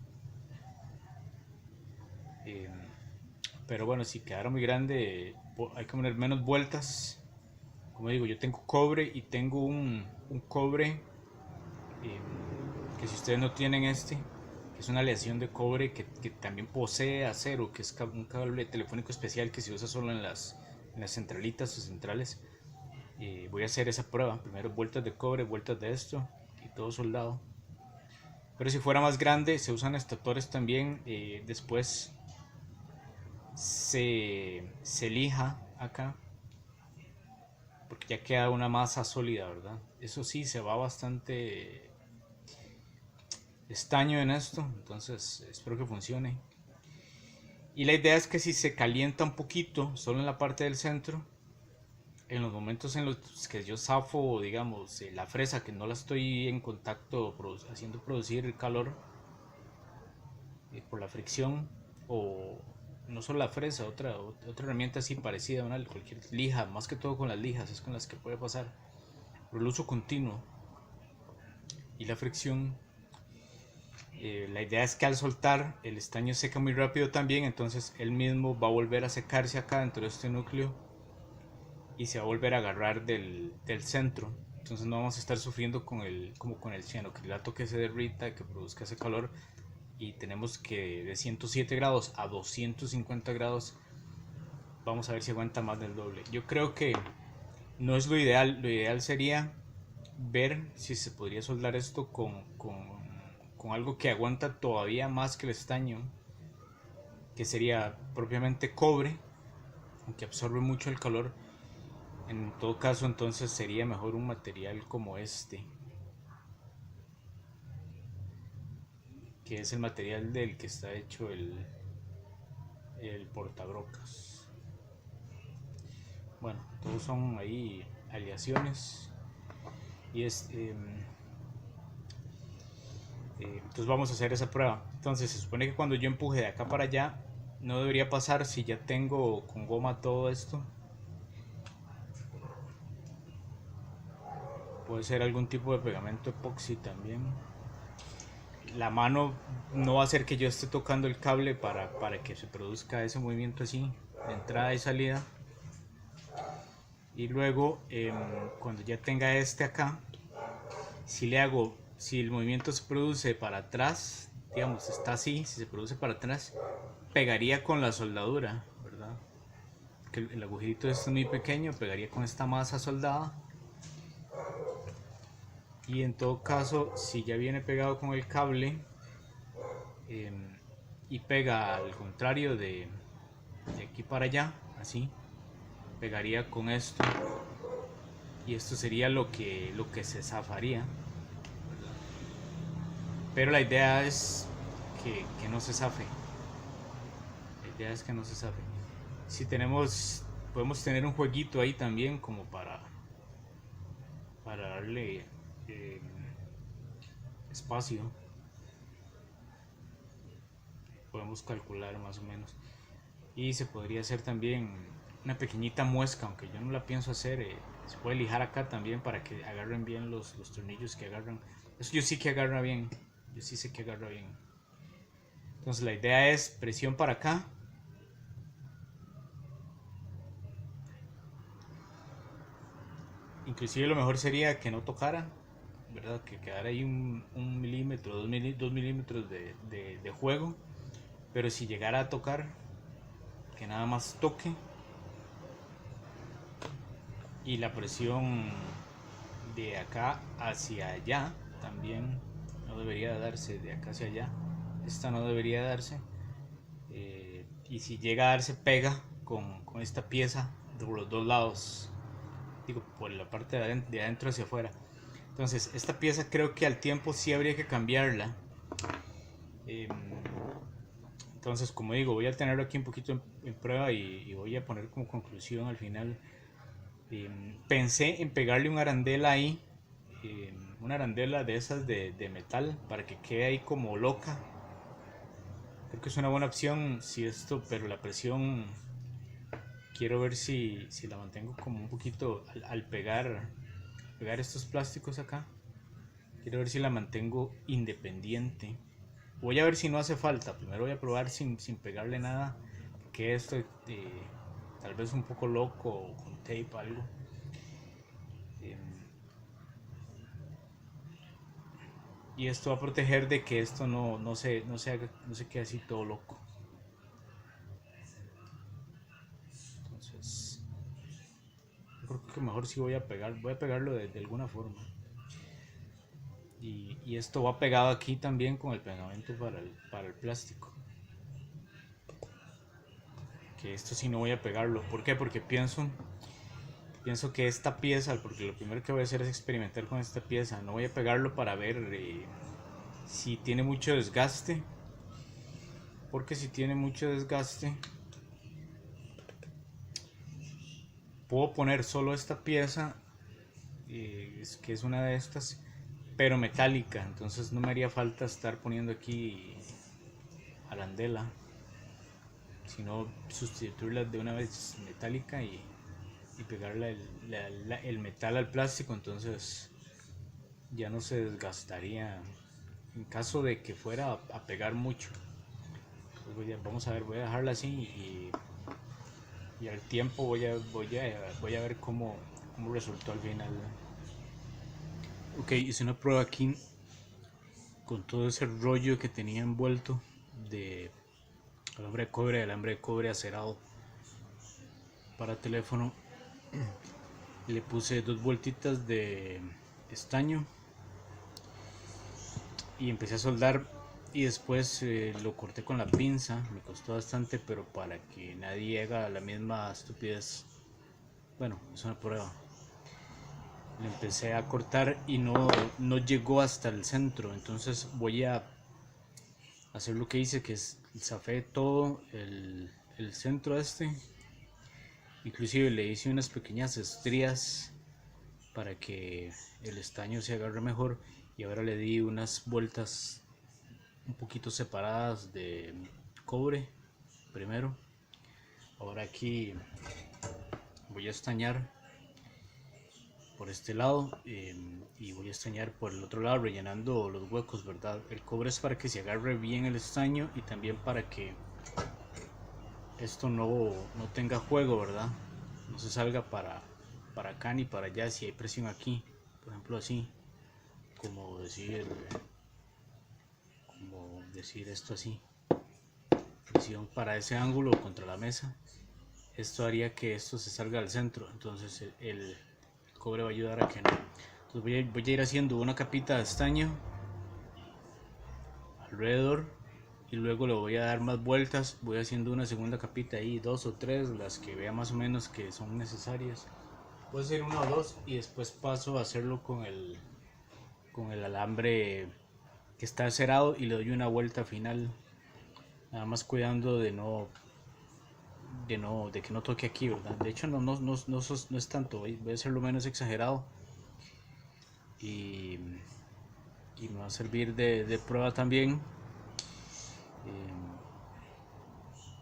Pero bueno, si quedara muy grande, hay que poner menos vueltas. Como digo, yo tengo cobre y tengo un cobre, que si ustedes no tienen que es una aleación de cobre que también posee acero, que es un cable telefónico especial que se usa solo en las centralitas o centrales. Voy a hacer esa prueba, primero vueltas de cobre, vueltas de esto y todo soldado. Pero si fuera más grande, se usan estatores también. Después se lija acá porque ya queda una masa sólida, ¿verdad? Eso sí, se va bastante estaño en esto, entonces espero que funcione. Y la idea es que si se calienta un poquito, solo en la parte del centro, en los momentos en los que yo zafo, digamos, la fresa, que no la estoy en contacto haciendo producir el calor por la fricción, o no solo la fresa, otra herramienta así parecida, cualquier lija, más que todo con las lijas, es con las que puede pasar, pero el uso continuo y la fricción. La idea es que al soltar el estaño seca muy rápido también, entonces él mismo va a volver a secarse acá dentro de este núcleo y se va a volver a agarrar del centro. Entonces no vamos a estar sufriendo como con el cianocrilato que se derrita, que produzca ese calor, y tenemos que de 107 grados a 250 grados, vamos a ver si aguanta más del doble. Yo creo que no es lo ideal sería ver si se podría soldar esto con algo que aguanta todavía más que el estaño, que sería propiamente cobre, aunque absorbe mucho el calor. En todo caso, entonces sería mejor un material como este, que es el material del que está hecho el portabrocas. Bueno, todos son ahí aleaciones. Y entonces vamos a hacer esa prueba. Entonces se supone que cuando yo empuje de acá para allá, no debería pasar si ya tengo con goma todo esto. Puede ser algún tipo de pegamento epoxi también. La mano no va a hacer que yo esté tocando el cable para que se produzca ese movimiento así, de entrada y salida. Y luego, cuando ya tenga este acá, si el movimiento se produce para atrás, digamos, está así, si se produce para atrás, pegaría con la soldadura, ¿verdad? Que el agujerito este es muy pequeño, pegaría con esta masa soldada. Y en todo caso, si ya viene pegado con el cable y pega al contrario de aquí para allá, así, pegaría con esto, y esto sería lo que se zafaría, ¿verdad? Pero la idea es que no se zafe. La idea es que no se zafe. Si podemos tener un jueguito ahí también como para darle eh, espacio. Podemos calcular más o menos. Y se podría hacer también una pequeñita muesca, aunque yo no la pienso hacer. Se puede lijar acá también para que agarren bien los tornillos que agarran. Eso yo sí que agarra bien. Yo sí sé que agarra bien. Entonces la idea es presión para acá. Inclusive lo mejor sería que no tocara, ¿verdad? Que quedara ahí un milímetro, 2 milímetros de juego. Pero si llegara a tocar, que nada más toque. Y la presión de acá hacia allá también no debería darse, de acá hacia allá. Esta no debería darse. Y si llega a darse, pega con esta pieza por los dos lados. Digo, por la parte de adentro hacia afuera. Entonces, esta pieza creo que al tiempo sí habría que cambiarla. Entonces, como digo, voy a tenerlo aquí un poquito en prueba y voy a poner como conclusión al final. Pensé en pegarle un arandela ahí, una arandela de esas de metal, para que quede ahí como loca. Creo que es una buena opción, pero la presión quiero ver si la mantengo como un poquito al pegar estos plásticos acá. Quiero ver si la mantengo independiente. Voy a ver si no hace falta. Primero voy a probar sin pegarle nada, porque esto tal vez un poco loco o con tape algo. Y esto va a proteger de que esto no se quede así todo loco. Entonces, yo creo que mejor sí voy a pegarlo de alguna forma. Y esto va pegado aquí también con el pegamento para el plástico. Que esto sí no voy a pegarlo. ¿Por qué? Porque pienso pienso que esta pieza, porque lo primero que voy a hacer es experimentar con esta pieza, no voy a pegarlo para ver si tiene mucho desgaste, porque si tiene mucho desgaste puedo poner solo esta pieza, que es una de estas, pero metálica, entonces no me haría falta estar poniendo aquí arandela, sino sustituirla de una vez metálica y pegarle el metal al plástico, entonces ya no se desgastaría en caso de que fuera a pegar mucho. Vamos a ver, voy a dejarla así y al tiempo voy a ver cómo resultó al final. Ok, hice una prueba aquí con todo ese rollo que tenía envuelto de alambre de cobre acerado para teléfono. Le puse 2 vueltitas de estaño y empecé a soldar, y después lo corté con la pinza. Me costó bastante, pero para que nadie haga la misma estupidez, bueno, es una prueba. Le empecé a cortar y no llegó hasta el centro, entonces voy a hacer lo que hice, que es zafé todo el centro este, inclusive le hice unas pequeñas estrías para que el estaño se agarre mejor, y ahora le di unas vueltas un poquito separadas de cobre primero. Ahora aquí voy a estañar por este lado, y voy a estañar por el otro lado rellenando los huecos, ¿verdad? El cobre es para que se agarre bien el estaño y también para que esto no tenga juego, ¿verdad? No se salga para acá ni para allá si hay presión aquí, por ejemplo así, como decir esto así, presión para ese ángulo contra la mesa. Esto haría que esto se salga al centro, entonces el cobre va a ayudar a que no. Entonces voy a ir haciendo una capita de estaño alrededor y luego le voy a dar más vueltas. Voy haciendo una segunda capita ahí, 2 o 3, las que vea más o menos que son necesarias. Puedo hacer 1 o 2 y después paso a hacerlo con el alambre que está cerrado y le doy una vuelta final, nada más cuidando de que no toque aquí, ¿verdad? De hecho no es tanto, voy a hacerlo menos exagerado y me va a servir de prueba también.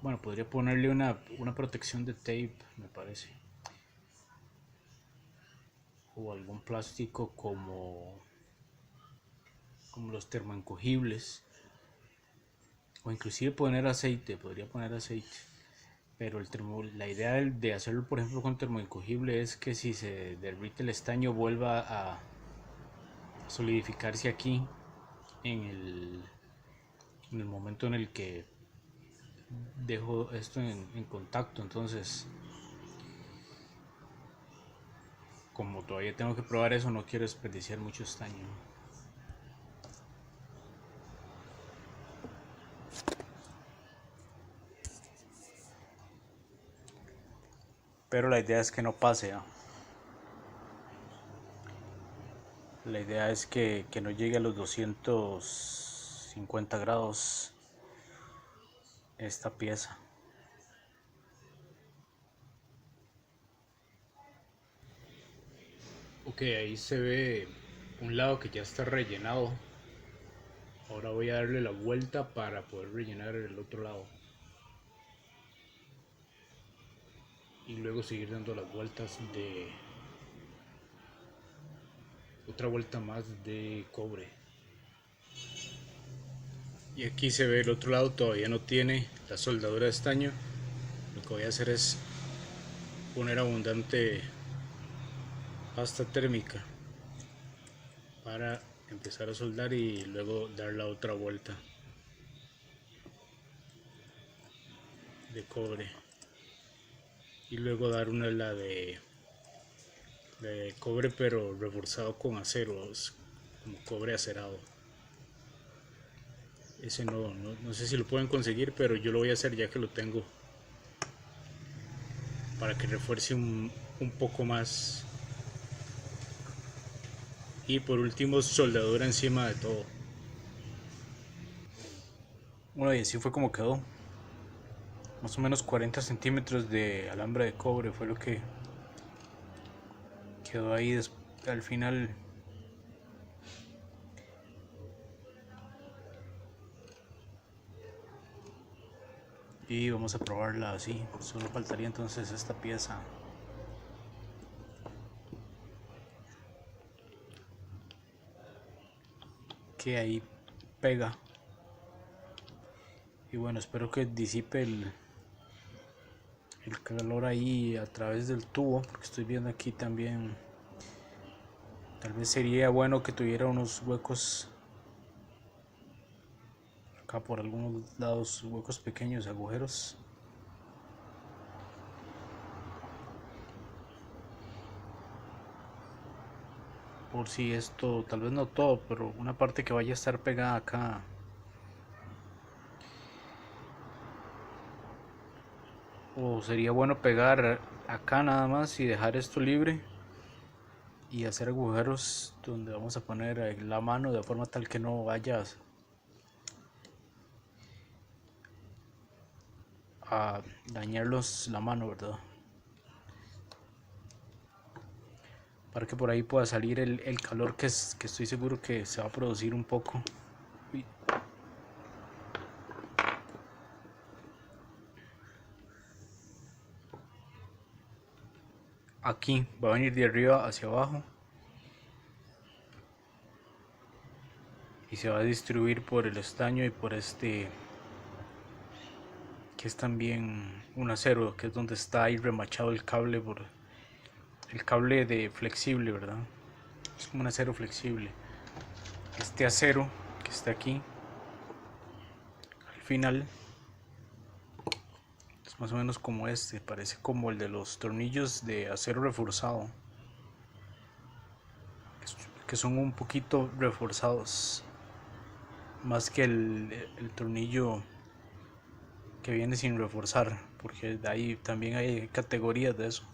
Bueno, podría ponerle una protección de tape, me parece, o algún plástico como los termoencogibles, o inclusive podría poner aceite. Pero la idea de hacerlo, por ejemplo, con termoencogible es que si se derrite el estaño vuelva a solidificarse aquí en el momento en el que dejo esto en contacto. Entonces, como todavía tengo que probar eso, no quiero desperdiciar mucho estaño. Pero la idea es que no pase, ¿no? La idea es que no llegue a los 250 grados esta pieza. Ok, ahí se ve un lado que ya está rellenado. Ahora voy a darle la vuelta para poder rellenar el otro lado. Y luego seguir dando las vueltas de otra vuelta más de cobre. Y aquí se ve el otro lado, todavía no tiene la soldadura de estaño. Lo que voy a hacer es poner abundante pasta térmica para empezar a soldar y luego dar la otra vuelta de cobre y luego dar la de cobre pero reforzado con acero, como cobre acerado. Ese no sé si lo pueden conseguir, pero yo lo voy a hacer ya que lo tengo, para que refuerce un un poco más. Y por último, soldadura encima de todo. Bueno, y así fue como quedó. Más o menos 40 centímetros de alambre de cobre fue lo que quedó ahí al final. Y vamos a probarla así. Solo faltaría entonces esta pieza. Que ahí pega. Y bueno, espero que disipe el calor ahí a través del tubo, porque estoy viendo aquí también. Tal vez sería bueno que tuviera unos huecos acá por algunos lados, huecos pequeños, agujeros. Por si esto, tal vez no todo, pero una parte que vaya a estar pegada acá. O sería bueno pegar acá nada más y dejar esto libre y hacer agujeros donde vamos a poner la mano de forma tal que no vaya a dañarlos la mano, ¿verdad? Para que por ahí pueda salir el calor que estoy seguro que se va a producir un poco. Uy. Aquí va a venir de arriba hacia abajo y se va a distribuir por el estaño y por este que es también un acero, que es donde está ahí remachado el cable, por el cable de flexible, ¿verdad? Es como un acero flexible. Este acero que está aquí al final es más o menos como este, parece como el de los tornillos de acero reforzado, que son un poquito reforzados más que el tornillo que viene sin reforzar, porque de ahí también hay categorías de eso.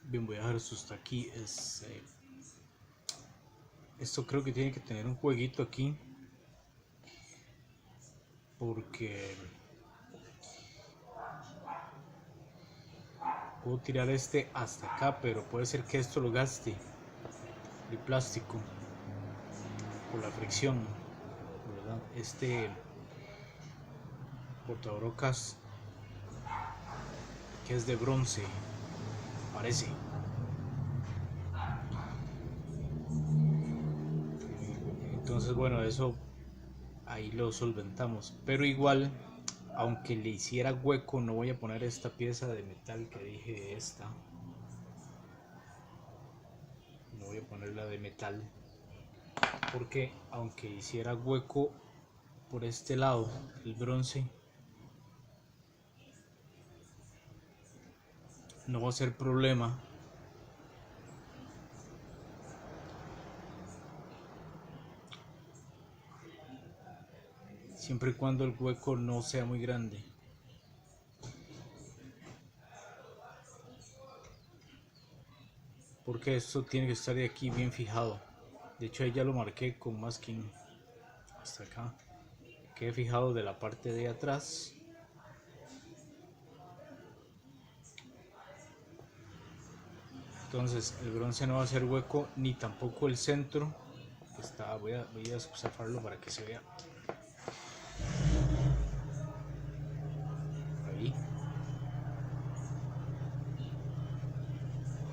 Bien, voy a dejar esto hasta aquí. Esto creo que tiene que tener un jueguito aquí, porque puedo tirar este hasta acá, pero puede ser que esto lo gaste el plástico por la fricción, ¿verdad? Este portabrocas que es de bronce, parece. Entonces bueno, eso ahí lo solventamos, pero igual, aunque le hiciera hueco, no voy a poner esta pieza de metal que dije, esta no voy a ponerla de metal, porque aunque hiciera hueco por este lado, el bronce no va a ser problema, siempre y cuando el hueco no sea muy grande. Porque esto tiene que estar de aquí bien fijado. De hecho ahí ya lo marqué con masking hasta acá. Quede fijado de la parte de atrás. Entonces el bronce no va a hacer hueco ni tampoco el centro. Voy a zafarlo para que se vea. Ahí.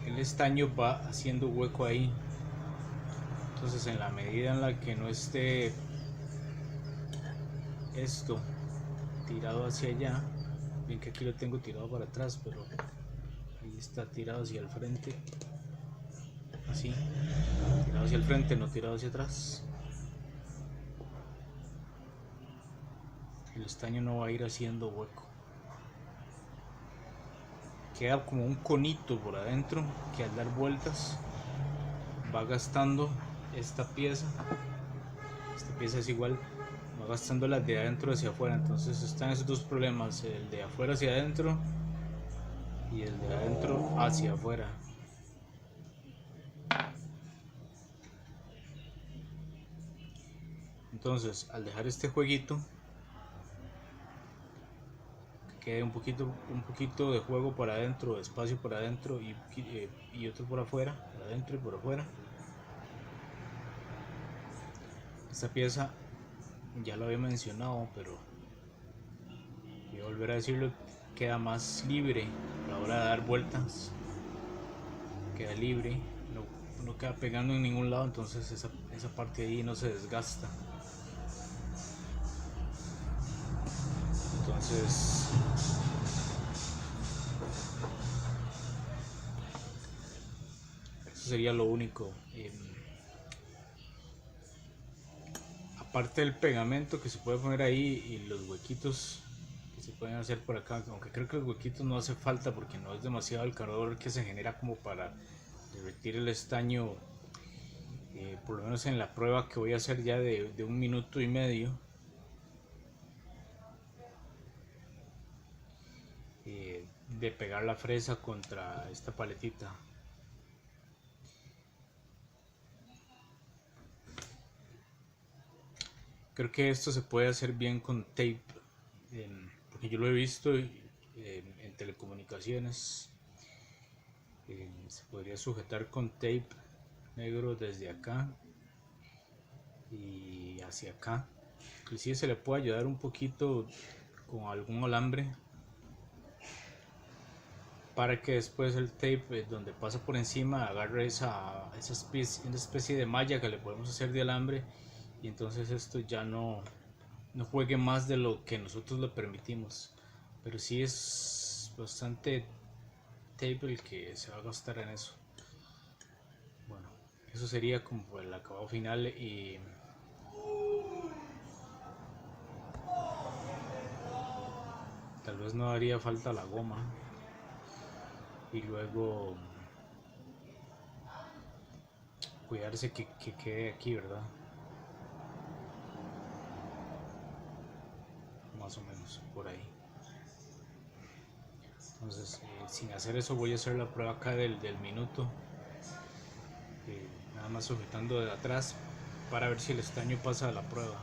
El estaño va haciendo hueco ahí. Entonces en la medida en la que no esté esto tirado hacia allá, bien que aquí lo tengo tirado para atrás, pero ahí está tirado hacia el frente, así, tirado hacia el frente, no tirado hacia atrás. El estaño no va a ir haciendo hueco, queda como un conito por adentro que al dar vueltas va gastando esta pieza es igual, va gastando las de adentro hacia afuera. Entonces están esos dos problemas, el de afuera hacia adentro y desde adentro hacia afuera. Entonces, al dejar este jueguito, que quede un poquito de juego para adentro, espacio para adentro y otro por afuera, por adentro y por afuera. Esta pieza ya lo había mencionado, pero voy a volver a decirlo, queda más libre a la hora de dar vueltas, queda libre, no queda pegando en ningún lado, entonces esa parte ahí no se desgasta. Entonces eso sería lo único. Aparte del pegamento que se puede poner ahí y los huequitos que se pueden hacer por acá, aunque creo que los huequitos no hace falta porque no es demasiado el calor que se genera como para derretir el estaño, por lo menos en la prueba que voy a hacer ya de 1 minuto y medio. De pegar la fresa contra esta paletita. Creo que esto se puede hacer bien con tape, porque yo lo he visto en telecomunicaciones. Se podría sujetar con tape negro desde acá y hacia acá. Inclusive se le puede ayudar un poquito con algún alambre para que después el tape donde pasa por encima agarre esa especie de malla que le podemos hacer de alambre, y entonces esto ya no juegue más de lo que nosotros le permitimos. Pero sí es bastante tape el que se va a gastar en eso. Bueno, eso sería como el acabado final, y tal vez no haría falta la goma. Y luego cuidarse que quede aquí, ¿verdad? Más o menos por ahí. Entonces, sin hacer eso, voy a hacer la prueba acá del minuto, nada más sujetando de atrás para ver si el estaño pasa a la prueba.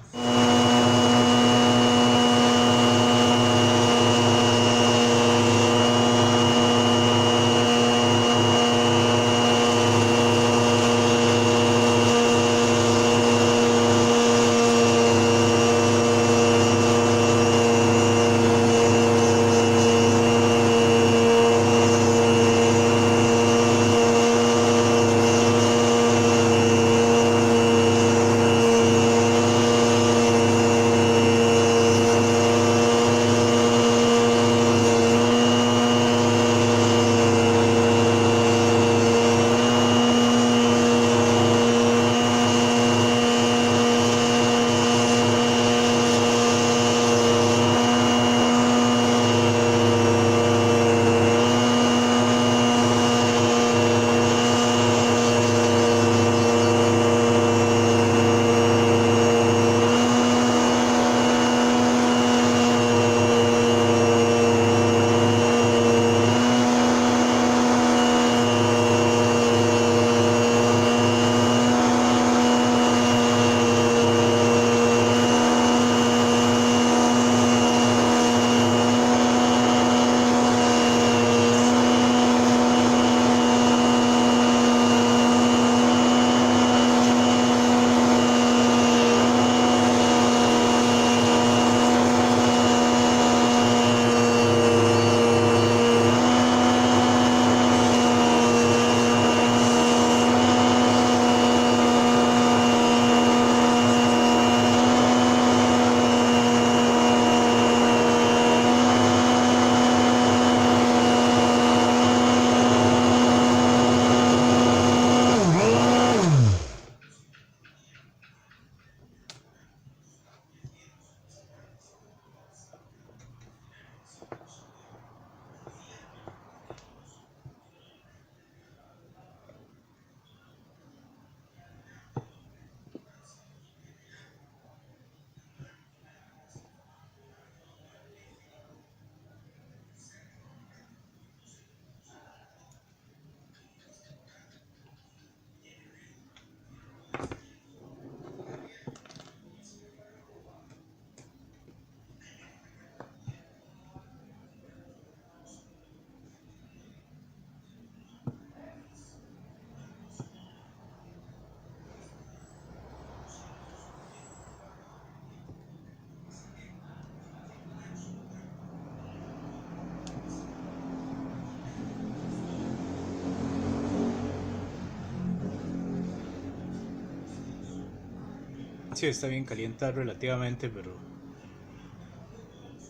Sí, está bien caliente relativamente, pero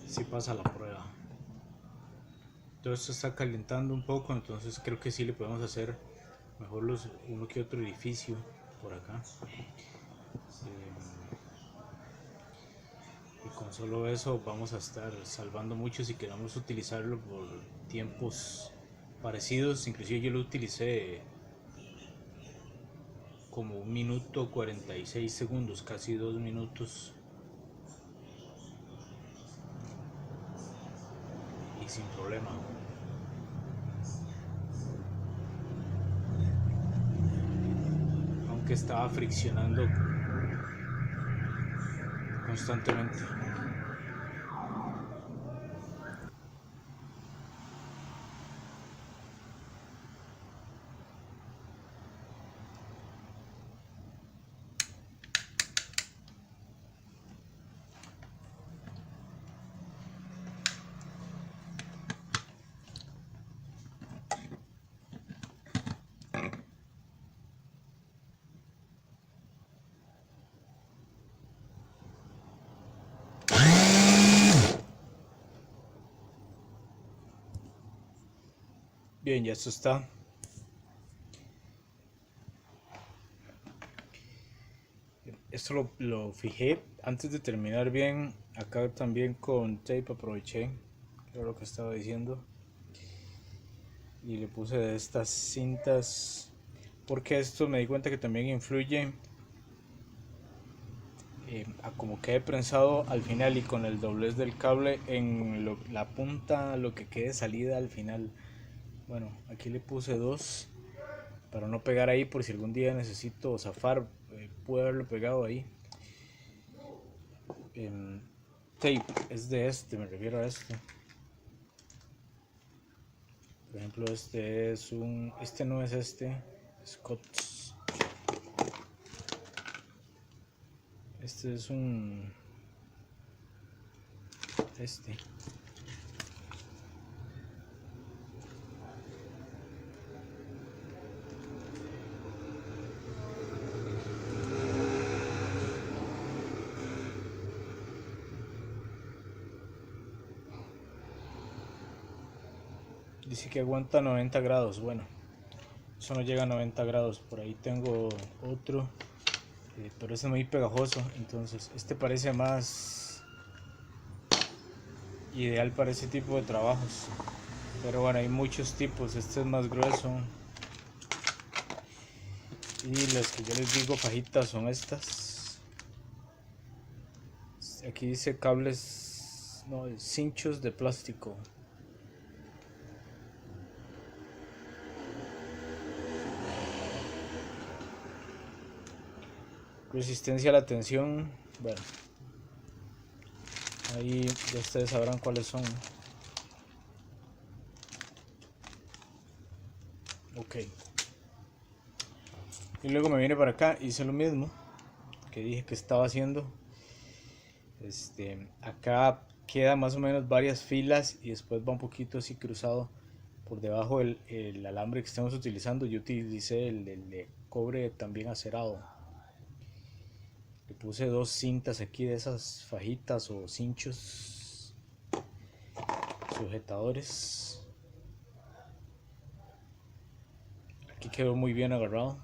sí pasa la prueba. Todo esto está calentando un poco, entonces creo que sí le podemos hacer mejor uno que otro edificio por acá. Y con solo eso vamos a estar salvando mucho si queremos utilizarlo por tiempos parecidos. Inclusive yo lo utilicé como 1 minuto 46 segundos, casi 2 minutos, y sin problema. Aunque estaba friccionando constantemente. Bien, ya esto está. Esto lo fijé antes de terminar bien. Acá también con tape aproveché, que era lo que estaba diciendo, y le puse de estas cintas, porque esto me di cuenta que también influye a como quede prensado al final, y con el doblez del cable en la punta, lo que quede salida al final. Bueno, aquí le puse 2 para no pegar ahí, por si algún día necesito zafar, pude haberlo pegado ahí. Tape es de este, me refiero a este. Por ejemplo, este es este no es este, Scott's. Este es este. Dice que aguanta 90 grados. Bueno, eso no llega a 90 grados. Por ahí tengo otro, pero ese es muy pegajoso. Entonces este parece más ideal para ese tipo de trabajos. Pero bueno, hay muchos tipos. Este es más grueso. Y las que yo les digo fajitas son estas. Aquí dice cables, no, cinchos de plástico. Resistencia a la tensión. Bueno, ahí ya ustedes sabrán cuáles son. Ok. Y luego me vine para acá, hice lo mismo que dije que estaba haciendo. Acá queda más o menos varias filas y después va un poquito así cruzado por debajo el alambre que estamos utilizando. Yo utilicé el de cobre también acerado. Le puse 2 cintas aquí de esas fajitas o cinchos sujetadores. Aquí quedó muy bien agarrado.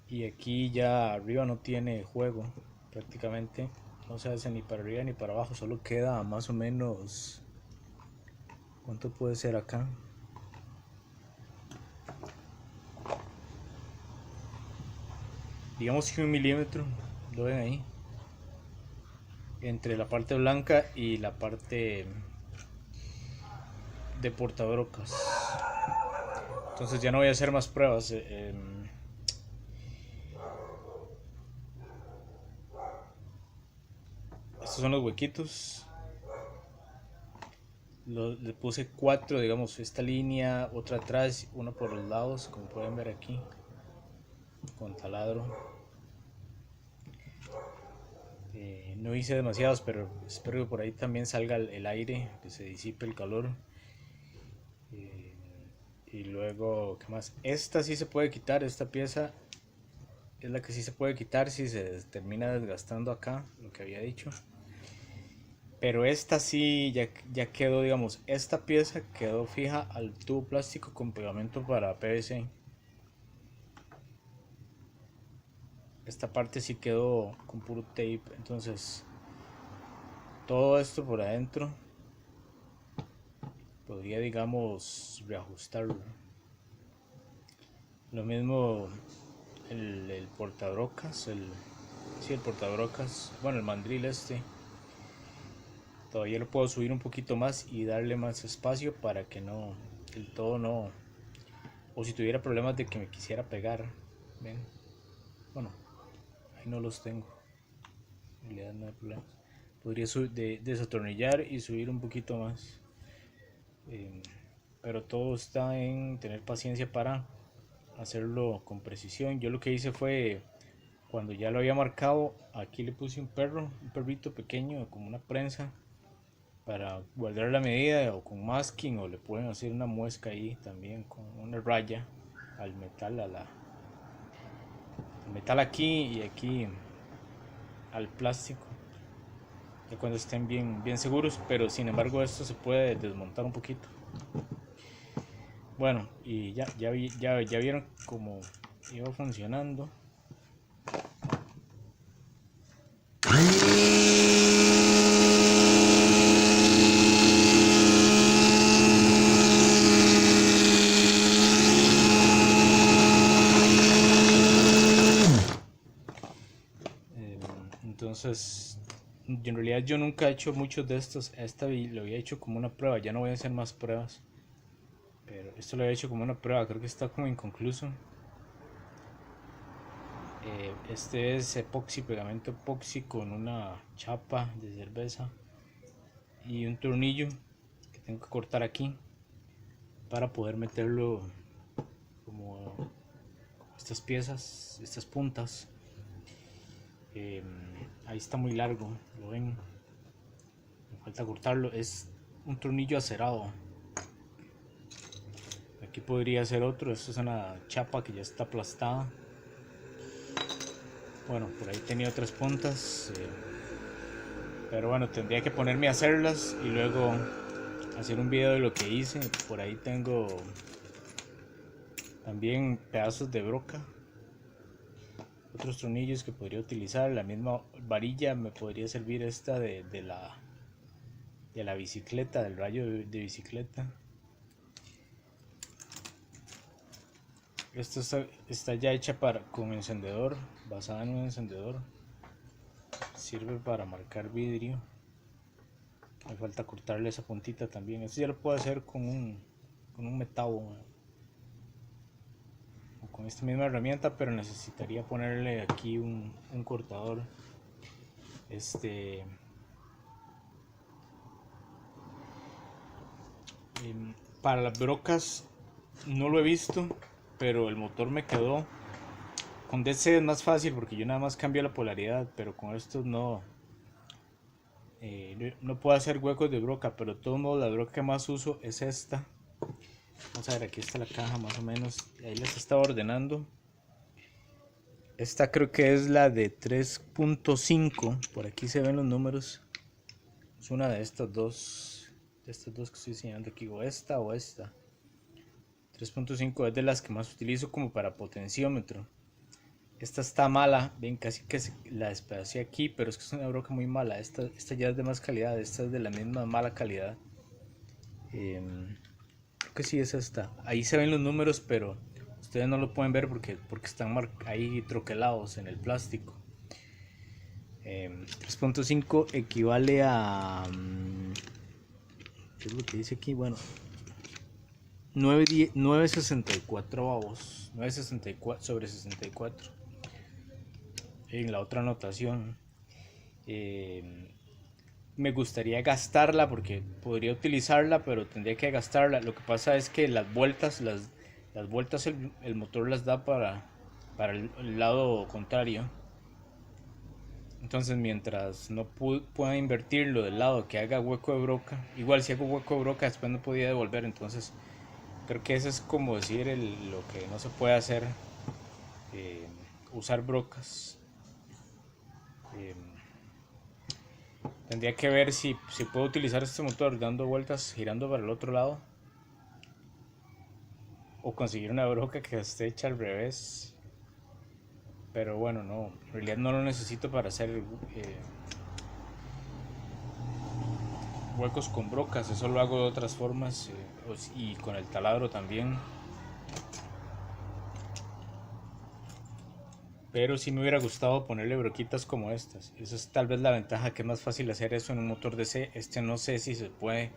Y aquí ya arriba no tiene juego prácticamente. No se hace ni para arriba ni para abajo. Solo queda más o menos... ¿Cuánto puede ser acá? Digamos que 1 milímetro. Lo ven ahí. Entre la parte blanca y la parte de portabrocas. Entonces ya no voy a hacer más pruebas. estos son los huequitos. Le puse 4, digamos, esta línea, otra atrás, una por los lados, como pueden ver aquí, con taladro. No hice demasiados, pero espero que por ahí también salga el aire, que se disipe el calor. Y luego, ¿qué más? Esta sí se puede quitar, esta pieza es la que sí se puede quitar si se termina desgastando acá, lo que había dicho. Pero esta sí ya quedó, digamos, esta pieza quedó fija al tubo plástico con pegamento para PVC. Esta parte sí quedó con puro tape, entonces todo esto por adentro podría, digamos, reajustarlo. Lo mismo el portabrocas, el portabrocas, bueno, el mandril este. Todavía lo puedo subir un poquito más y darle más espacio para que no, el todo no, o si tuviera problemas de que me quisiera pegar, ven, bueno, ahí no los tengo, en realidad no hay problemas. Podría desatornillar y subir un poquito más, pero todo está en tener paciencia para hacerlo con precisión. Yo lo que hice fue, cuando ya lo había marcado, aquí le puse un perrito pequeño, como una prensa, para guardar la medida, o con masking, o le pueden hacer una muesca ahí también con una raya al metal, al metal aquí y aquí al plástico, ya cuando estén bien seguros. Pero sin embargo esto se puede desmontar un poquito. Bueno, y ya vieron cómo iba funcionando. Entonces, en realidad yo nunca he hecho muchos de estos. Esta lo había hecho como una prueba, ya no voy a hacer más pruebas, pero esto lo había hecho como una prueba, creo que está como inconcluso. Este es epoxi, pegamento epoxi con una chapa de cerveza y un tornillo que tengo que cortar aquí para poder meterlo como estas piezas, estas puntas. Ahí está muy largo, lo ven, me falta cortarlo. Es un tornillo acerado. Aquí podría ser otro. Esto es una chapa que ya está aplastada. Bueno, por ahí tenía otras puntas, pero bueno, tendría que ponerme a hacerlas y luego hacer un video de lo que hice. Por ahí tengo también pedazos de broca, otros tornillos que podría utilizar. La misma varilla me podría servir, esta de la bicicleta, del rayo de bicicleta. Esto está ya hecha con encendedor, basada en un encendedor. Sirve para marcar vidrio. Me falta cortarle esa puntita también. Esto ya lo puedo hacer con un metabo o con esta misma herramienta, pero necesitaría ponerle aquí un cortador. Para las brocas no lo he visto, pero el motor me quedó. Con DC es más fácil porque yo nada más cambio la polaridad, pero con estos no puedo hacer huecos de broca. Pero de todos modos, la broca que más uso es esta. Vamos a ver, aquí está la caja más o menos, ahí les estaba ordenando. Esta creo que es la de 3.5, por aquí se ven los números. Es una de estas dos que estoy enseñando aquí, o esta. 3.5 es de las que más utilizo como para potenciómetro. Esta está mala, ven, casi que la despedacé aquí, pero es que es una broca muy mala. Esta ya es de más calidad, esta es de la misma mala calidad. Creo que sí es esta. Ahí se ven los números, pero ustedes no lo pueden ver porque están ahí troquelados en el plástico. 3.5 equivale a... ¿qué es lo que dice aquí? Bueno, 964 babos, 964 sobre 64 en la otra anotación. me gustaría gastarla porque podría utilizarla, pero tendría que gastarla. Lo que pasa es que las vueltas el motor las da para el lado contrario. Entonces, mientras no pueda invertirlo del lado que haga hueco de broca, igual si hago hueco de broca después no podía devolver. Entonces, creo que eso es como decir lo que no se puede hacer, eh, usar brocas. Eh, Tendría que ver si puedo utilizar este motor dando vueltas, girando para el otro lado, o conseguir una broca que esté hecha al revés. Pero bueno, no, en realidad no lo necesito para hacer huecos con brocas, eso lo hago de otras formas, y con el taladro también. Pero sí me hubiera gustado ponerle broquitas como estas. Esa es tal vez la ventaja, que es más fácil hacer eso en un motor DC. Este no sé si se puede.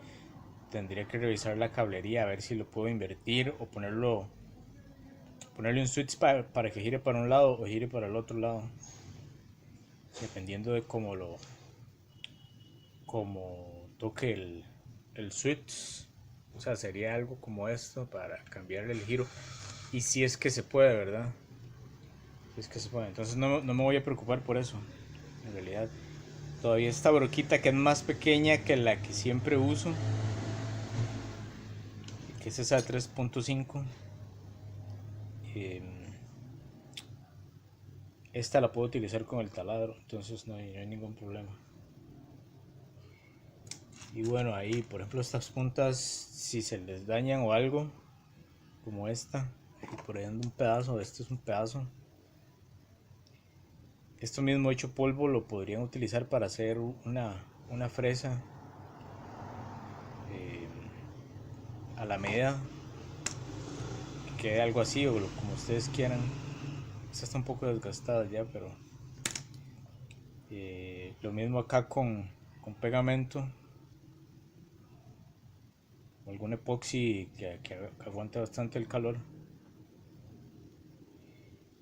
Tendría que revisar la cablería a ver si lo puedo invertir o ponerle un switch para que gire para un lado o gire para el otro lado. Dependiendo de cómo toque el switch. O sea, sería algo como esto para cambiarle el giro. Y si es que se puede, ¿verdad? Si es que se puede. Entonces no me voy a preocupar por eso. En realidad, todavía esta broquita que es más pequeña que la que siempre uso, que es esa 3.5. Esta la puedo utilizar con el taladro, entonces no hay ningún problema. Y bueno, ahí por ejemplo estas puntas, si se les dañan o algo, como esta, y por ahí anda un pedazo, este es un pedazo. Esto mismo hecho polvo lo podrían utilizar para hacer una fresa, eh, a la medida, que quede algo así o como ustedes quieran. Esta está un poco desgastada ya, pero lo mismo acá con pegamento o algún epoxi que aguante bastante el calor.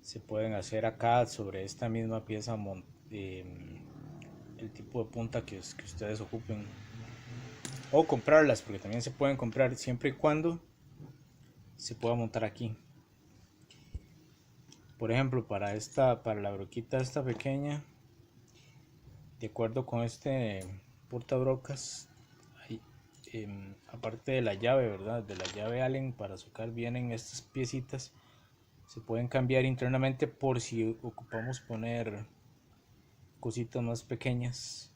Se pueden hacer acá sobre esta misma pieza, el tipo de punta que ustedes ocupen, o comprarlas, porque también se pueden comprar siempre y cuando se pueda montar aquí. Por ejemplo, para la broquita esta pequeña, de acuerdo con este portabrocas, aparte de la llave, ¿verdad? De la llave Allen para sacar, vienen estas piecitas. Se pueden cambiar internamente por si ocupamos poner cositas más pequeñas.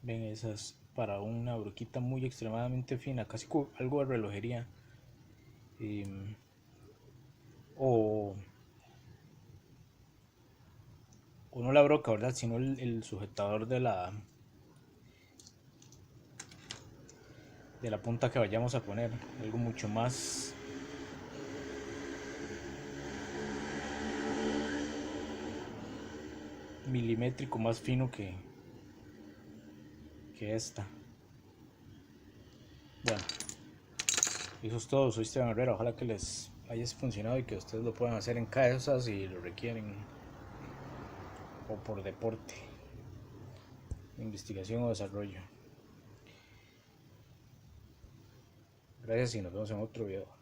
Ven, esas para una broquita muy extremadamente fina, casi algo de relojería. em, o, o no la broca, ¿verdad? Sino el sujetador de la punta que vayamos a poner. Algo mucho más milimétrico, más fino que esta. Bueno, eso es todo. Soy Esteban Herrera. Ojalá que les haya funcionado y que ustedes lo puedan hacer en casa si lo requieren, o por deporte, investigación o desarrollo. Gracias y nos vemos en otro video.